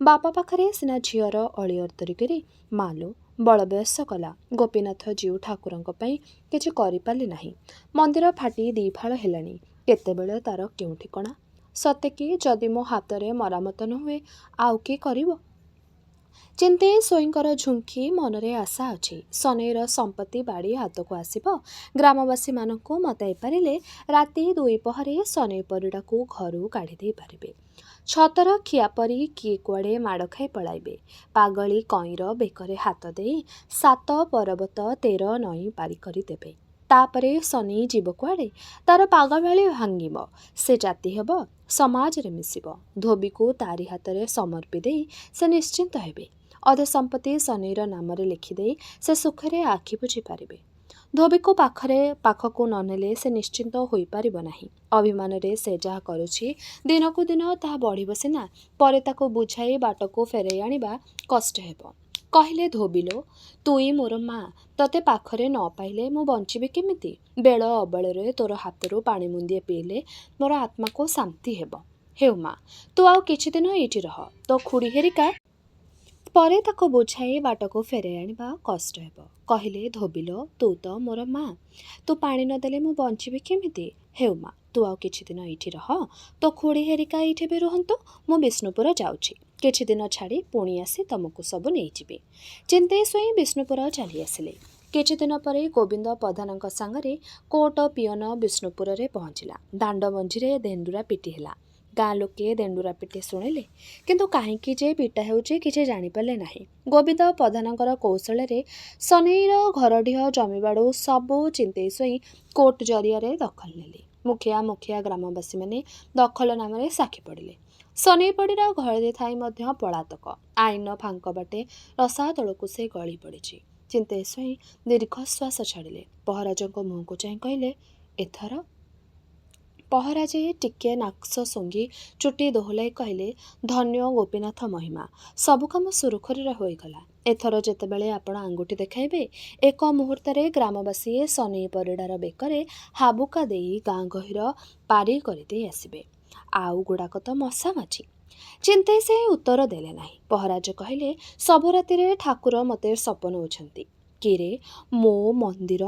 ବାପ ପାଖରେ ସିନା ଝିଅର ଅଳିଅର୍ତ୍ତରିକିରି ମାଲୋ ବଳବୟସ କଲା। ଗୋପୀନାଥଜୀଉ ଠାକୁରଙ୍କ ପାଇଁ କିଛି କରିପାରିଲି ନାହିଁ। ମନ୍ଦିର ଫାଟି 2 ଫାଳ ହେଲାଣି। କେତେବେଳେ ତାର କେଉଁ ଠିକଣା? ସତେକି ଯଦି ମୋ ହାତରେ ମରାମତ ନ ହୁଏ ଆଉ କିଏ କରିବ? ଚିନ୍ତେଇ ସ୍ୱଇଁଙ୍କର ଝୁଙ୍କି ମନରେ ଆଶା ଅଛି। ସନେଇର ସମ୍ପତ୍ତି ବାଡ଼ି ହାତକୁ ଆସିବ। ଗ୍ରାମବାସୀମାନଙ୍କୁ ମତାଇ ପାରିଲେ ରାତି 2 ପହରେ ସନେଇ ପରିଡ଼ାକୁ ଘରୁ କାଢ଼ି ଦେଇ ପାରିବେ। ଛତର ଖିଆ ପରି କିଏ କୁଆଡ଼େ ମାଡ଼ ଖାଇ ପଳାଇବେ। ପାଗଳୀ କଇଁର ବେକରେ ହାତ ଦେଇ 7 ପରବତ 13 ନଈ ପାରି କରି ଦେବେ। ତାପରେ ସନେଇ ଯିବ କୁଆଡ଼େ? ତାର ପାଗଳାଳି ଭାଙ୍ଗିବ। ସେ ଜାତି ହେବ, ସମାଜରେ ମିଶିବ। ଧୋବିକୁ ତାରି ହାତରେ ସମର୍ପି ଦେଇ ସେ ନିଶ୍ଚିନ୍ତ ହେବେ। ଅଧେ ସମ୍ପତ୍ତି ସନେଇର ନାମରେ ଲେଖିଦେଇ ସେ ସୁଖରେ ଆଖି ବୁଜି ପାରିବେ। ଧୋବିକୁ ପାଖକୁ ନ ନେଲେ ସେ ନିଶ୍ଚିନ୍ତ ହୋଇପାରିବ ନାହିଁ। ଅଭିମାନରେ ସେ ଯାହା କରୁଛି, ଦିନକୁ ଦିନ ତାହା ବଢ଼ିବ ସିନା, ପରେ ତାକୁ ବୁଝାଇ ବାଟକୁ ଫେରାଇ ଆଣିବା କଷ୍ଟ ହେବ। କହିଲେ, ଧୋବିଲୋ, ତୁଇ ମୋର ମା, ତତେ ପାଖରେ ନ ପାଇଲେ ମୁଁ ବଞ୍ଚିବି କେମିତି? ବେଳ ଅବେଳରେ ତୋର ହାତରୁ ପାଣି ମୁନ୍ଦିଏ ପିଇଲେ ମୋର ଆତ୍ମାକୁ ଶାନ୍ତି ହେବ। ହେଉ ମା, ତୁ ଆଉ କିଛି ଦିନ ଏଇଠି ରହ। ତୋ ଖୁଡ଼ି ହେରିକା ପରେ ତାକୁ ବୁଝାଇ ବାଟକୁ ଫେରାଇ ଆଣିବା କଷ୍ଟ ହେବ। କହିଲେ, ଧୋବିଲୋ, ତୁ ତ ମୋର ମା, ତୁ ପାଣି ନ ଦେଲେ ମୁଁ ବଞ୍ଚିବି କେମିତି? ହେଉ ମା, ତୁ ଆଉ କିଛି ଦିନ ଏଇଠି ରହ, ତୋ ଖୁଡ଼ି ହେରିକା ଏଇଠି ବି ରୁହନ୍ତୁ, ମୁଁ ବିଷ୍ଣୁପୁର ଯାଉଛି। କିଛି ଦିନ ଛାଡ଼ି ପୁଣି ଆସି ତମକୁ ସବୁ ନେଇଯିବି। ଚିନ୍ତେଇ ସ୍ୱାଇଁ ବିଷ୍ଣୁପୁର ଚାଲି ଆସିଲେ। କିଛି ଦିନ ପରେ ଗୋବିନ୍ଦ ପ୍ରଧାନଙ୍କ ସାଙ୍ଗରେ କୋଟ ପିଅନ ବିଷ୍ଣୁପୁରରେ ପହଞ୍ଚିଲା। ଦାଣ୍ଡ ମଝିରେ ଦେଣ୍ଡୁରା ପିଟି ହେଲା। ଗାଁ ଲୋକେ ଦେଣ୍ଡୁରା ପିଟି ଶୁଣିଲେ, କିନ୍ତୁ କାହିଁକି ଯେ ପିଟା ହେଉଛି କିଛି ଜାଣିପାରିଲେ ନାହିଁ। ଗୋବିନ୍ଦ ପ୍ରଧାନଙ୍କର କୌଶଳରେ ସନେଇର ଘରଡିହ ଜମିବାଡୁ ସବୁ ଚିନ୍ତେଇ ସ୍ୱାଇଁ କୋର୍ଟ ଜରିଆରେ ଦଖଲ ନେଲେ। ମୁଖିଆ ଗ୍ରାମବାସୀମାନେ ଦଖଲ ନାମରେ ସାକ୍ଷୀ ପଡ଼ିଲେ। ସନେଇପଡ଼ିର ଘରେ ଥାଇ ମଧ୍ୟ ପଳାତକ। ଆଇନର ଫାଙ୍କ ବାଟେ ରସା ତଳକୁ ସେ ଗଳି ପଡ଼ିଛି। ଚିନ୍ତେଇ ସ୍ୱାଇଁ ଦୀର୍ଘଶ୍ୱାସ ଛାଡ଼ିଲେ। ପହରାଜଙ୍କ ମୁହଁକୁ ଚାହିଁ କହିଲେ, ଏଥର? ପହରାଜେ ଟିକିଏ ନାକ୍ସ ଶୁଙ୍ଘି ଚୁଟି ଦୋହଲାଇ କହିଲେ, ଧନ୍ୟ ଗୋପୀନାଥ ମହିମା, ସବୁ କାମ ସୁରୁଖୁରୁରେ ହୋଇଗଲା। ଏଥର ଯେତେବେଳେ ଆପଣ ଆଙ୍ଗୁଠି ଦେଖାଇବେ, ଏକ ମୁହୂର୍ତ୍ତରେ ଗ୍ରାମବାସୀ ସନେଇ ପରିଡ଼ାର ବେକରେ ହାବୁକା ଦେଇ ଗାଁ ଗହୀର ପାରି କରିଦେଇ ଆସିବେ। ଆଉ ଗୁଡ଼ାକ ତ ମଶା ମାଛି। ଚିନ୍ତେଇ ସେ ଉତ୍ତର ଦେଲେ ନାହିଁ। ପହରାଜ କହିଲେ, ସବୁ ରାତିରେ ଠାକୁର ମୋତେ ସପନଉଛନ୍ତି। କିରେ, ମୋ ମନ୍ଦିର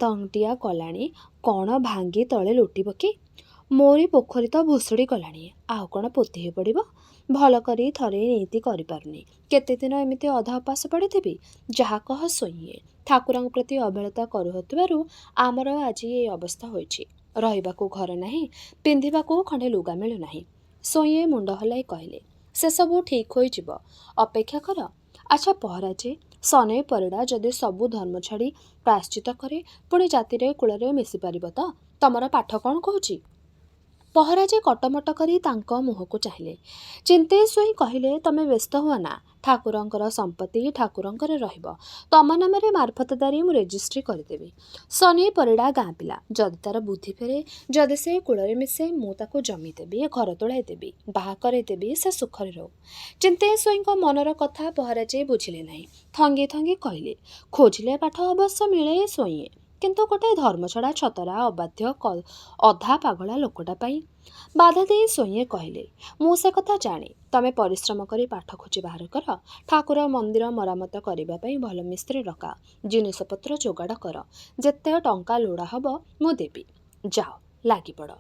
ତଣ୍ଟିଆ କଲାଣି, କ'ଣ ଭାଙ୍ଗି ତଳେ ଲୁଟିବ କି? ମୋରି ପୋଖରୀ ତ ଭୁଷୁଡ଼ି ଗଲାଣି, ଆଉ କ'ଣ ପୋତି ହୋଇ ପଡ଼ିବ? ଭଲ କରି ଥରେ ନୀତି କରିପାରୁନି, କେତେଦିନ ଏମିତି ଅଧା ଉପାସ ପଡ଼ିଥିବି? ଯାହା କହ ସ୍ୱାଇଁ, ଠାକୁରଙ୍କ ପ୍ରତି ଅବହେଳା କରୁଥିବାରୁ ଆମର ଆଜି ଏ ଅବସ୍ଥା ହୋଇଛି। ରହିବାକୁ ଘର ନାହିଁ, ପିନ୍ଧିବାକୁ ଖଣ୍ଡେ ଲୁଗା ମିଳୁନାହିଁ। ସ୍ୱାଇଁ ମୁଣ୍ଡ ହଲାଇ କହିଲେ, ସେସବୁ ଠିକ୍ ହୋଇଯିବ, ଅପେକ୍ଷା କର। ଆଚ୍ଛା ପହରାଜେ, ସନେଇ ପରିଡ଼ା ଯଦି ସବୁ ଧର୍ମ ଛାଡ଼ି ପ୍ରାୟଶ୍ଚିତ କରେ, ପୁଣି ଜାତିରେ କୁଳରେ ମିଶିପାରିବ ତ? ତମର ପାଠ କ'ଣ କହୁଛି? ପହରାଜେ କଟମଟ କରି ତାଙ୍କ ମୁହଁକୁ ଚାହିଁଲେ। ଚିନ୍ତେଇ ସ୍ୱାଇଁ କହିଲେ, ତମେ ବ୍ୟସ୍ତ ହୁଅ ନା, ଠାକୁରଙ୍କର ସମ୍ପତ୍ତି ଠାକୁରଙ୍କର ରହିବ। ତମ ନାମରେ ମାରଫତଦାରୀ ମୁଁ ରେଜିଷ୍ଟ୍ରି କରିଦେବି। ସନେଇ ପରିଡ଼ା ଗାଁ ପିଲା, ଯଦି ତାର ବୁଦ୍ଧି ଫେରେ, ଯଦି ସେ କୂଳରେ ମିଶେ, ମୁଁ ତାକୁ ଜମି ଦେବି, ଘର ତୋଳାଇ ଦେବି, ବାହା କରେଇଦେବି, ସେ ସୁଖରେ ରହୁ। ଚିନ୍ତେଇ ସ୍ୱାଇଁଙ୍କ ମନର କଥା ପହରାଜେ ବୁଝିଲେ ନାହିଁ। ଥଙ୍ଗି ଥଙ୍ଗି କହିଲେ, ଖୋଜିଲେ ପାଠ ଅବଶ୍ୟ ମିଳେ ସ୍ୱାଇଁ, କିନ୍ତୁ ଗୋଟେ ଧର୍ମଛଡ଼ା ଛତରା ଅବାଧ୍ୟ ଅଧା ପାଗଳା ଲୋକଟା ପାଇଁ। ବାଧା ଦେଇ ସ୍ୱାଇଁ କହିଲେ, ମୁଁ ସେ କଥା ଜାଣେ। ତମେ ପରିଶ୍ରମ କରି ପାଠ ଖୋଜି ବାହାର କର, ଠାକୁର ମନ୍ଦିର ମରାମତ କରିବା ପାଇଁ ଭଲ ମିସ୍ତ୍ରୀ ଡକାଅ, ଜିନିଷପତ୍ର ଯୋଗାଡ଼ କର, ଯେତେ ଟଙ୍କା ଲୋଡ଼ା ହବ ମୁଁ ଦେବି। ଯାଅ, ଲାଗିପଡ଼।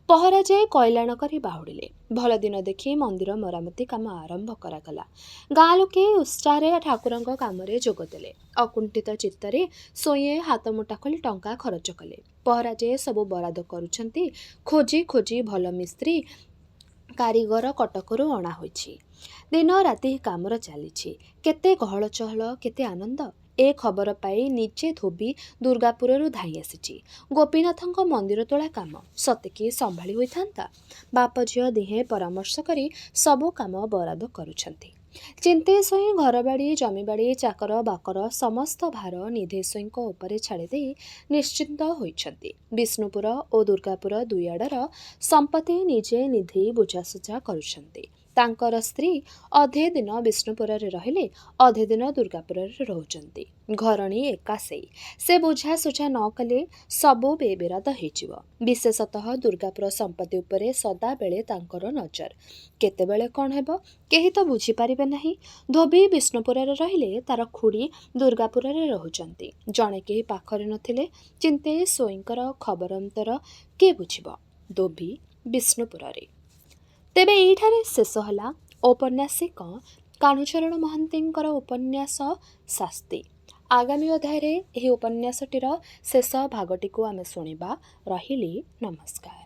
ପହରାଜେ କଇଲାଣ କରି ବାହୁଡ଼ିଲେ। ଭଲ ଦିନ ଦେଖି ମନ୍ଦିର ମରାମତି କାମ ଆରମ୍ଭ କରାଗଲା। ଗାଁ ଲୋକେ ଉତ୍ସାହରେ ଠାକୁରଙ୍କ କାମରେ ଯୋଗଦେଲେ। ଅକୁଣ୍ଠିତ ଚିତ୍ତରେ ସ୍ୱାଇଁ ହାତ ମୁଠା ଖୋଲି ଟଙ୍କା ଖରଚ କଲେ। ପହରାଜେ ସବୁ ବରାଦ କରୁଛନ୍ତି। ଖୋଜି ଖୋଜି ଭଲ ମିସ୍ତ୍ରୀ କାରିଗର କଟକରୁ ଅଣା ହୋଇଛି। ଦିନ ରାତି କାମର ଚାଲିଛି। କେତେ ଗହଳ ଚହଳ, କେତେ ଆନନ୍ଦ। ଏ ଖବର ପାଇ ନିଜେ ଧୋବି ଦୁର୍ଗାପୁରରୁ ଧାଇଁ ଆସିଛି। ଗୋପୀନାଥଙ୍କ ମନ୍ଦିର ତୋଳା କାମ ସତେକି ସମ୍ଭାଳି ହୋଇଥାନ୍ତା। ବାପ ଝିଅ ଦିହେଁ ପରାମର୍ଶ କରି ସବୁ କାମ ବରାଦ କରୁଛନ୍ତି। ଚିନ୍ତେଇ ସ୍ୱାଇଁ ଘରବାଡ଼ି ଜମିବାଡ଼ି ଚାକର ବାକର ସମସ୍ତ ଭାର ନିଧେଇ ସ୍ୱାଇଁଙ୍କ ଉପରେ ଛାଡ଼ିଦେଇ ନିଶ୍ଚିନ୍ତ ହୋଇଛନ୍ତି। ବିଷ୍ଣୁପୁର ଓ ଦୁର୍ଗାପୁର ଦୁଇଆଡ଼ର ସମ୍ପତ୍ତି ନିଜେ ନିଧେଇ ବୁଝାସୁଝା କରୁଛନ୍ତି। ତାଙ୍କର ସ୍ତ୍ରୀ ଅଧେ ଦିନ ବିଷ୍ଣୁପୁରରେ ରହିଲେ, ଅଧେ ଦିନ ଦୁର୍ଗାପୁରରେ ରହୁଛନ୍ତି। ଘରଣୀ ଏକା ସେଇ। ସେ ବୁଝାସୁଝା ନ କଲେ ସବୁ ବେବିରାଦ ହେଇଯିବ। ବିଶେଷତଃ ଦୁର୍ଗାପୁର ସମ୍ପତ୍ତି ଉପରେ ସଦାବେଳେ ତାଙ୍କର ନଜର। କେତେବେଳେ କ'ଣ ହେବ କେହି ତ ବୁଝିପାରିବେ ନାହିଁ। ଧୋବି ବିଷ୍ଣୁପୁରରେ ରହିଲେ, ତାର ଖୁଡ଼ି ଦୁର୍ଗାପୁରରେ ରହୁଛନ୍ତି। ଜଣେ କେହି ପାଖରେ ନଥିଲେ ଚିନ୍ତେଇ ସ୍ୱାଇଁଙ୍କର ଖବରନ୍ତର କିଏ ବୁଝିବ? ଧୋବି ବିଷ୍ଣୁପୁରରେ। ତେବେ ଏଇଠାରେ ଶେଷ ହେଲା ଔପନ୍ୟାସିକ କାହ୍ନୁଚରଣ ମହାନ୍ତିଙ୍କର ଉପନ୍ୟାସ ଶାସ୍ତି। ଆଗାମୀ ଅଧ୍ୟାୟରେ ଏହି ଉପନ୍ୟାସଟିର ଶେଷ ଭାଗଟିକୁ ଆମେ ଶୁଣିବା। ରହିଲି, ନମସ୍କାର।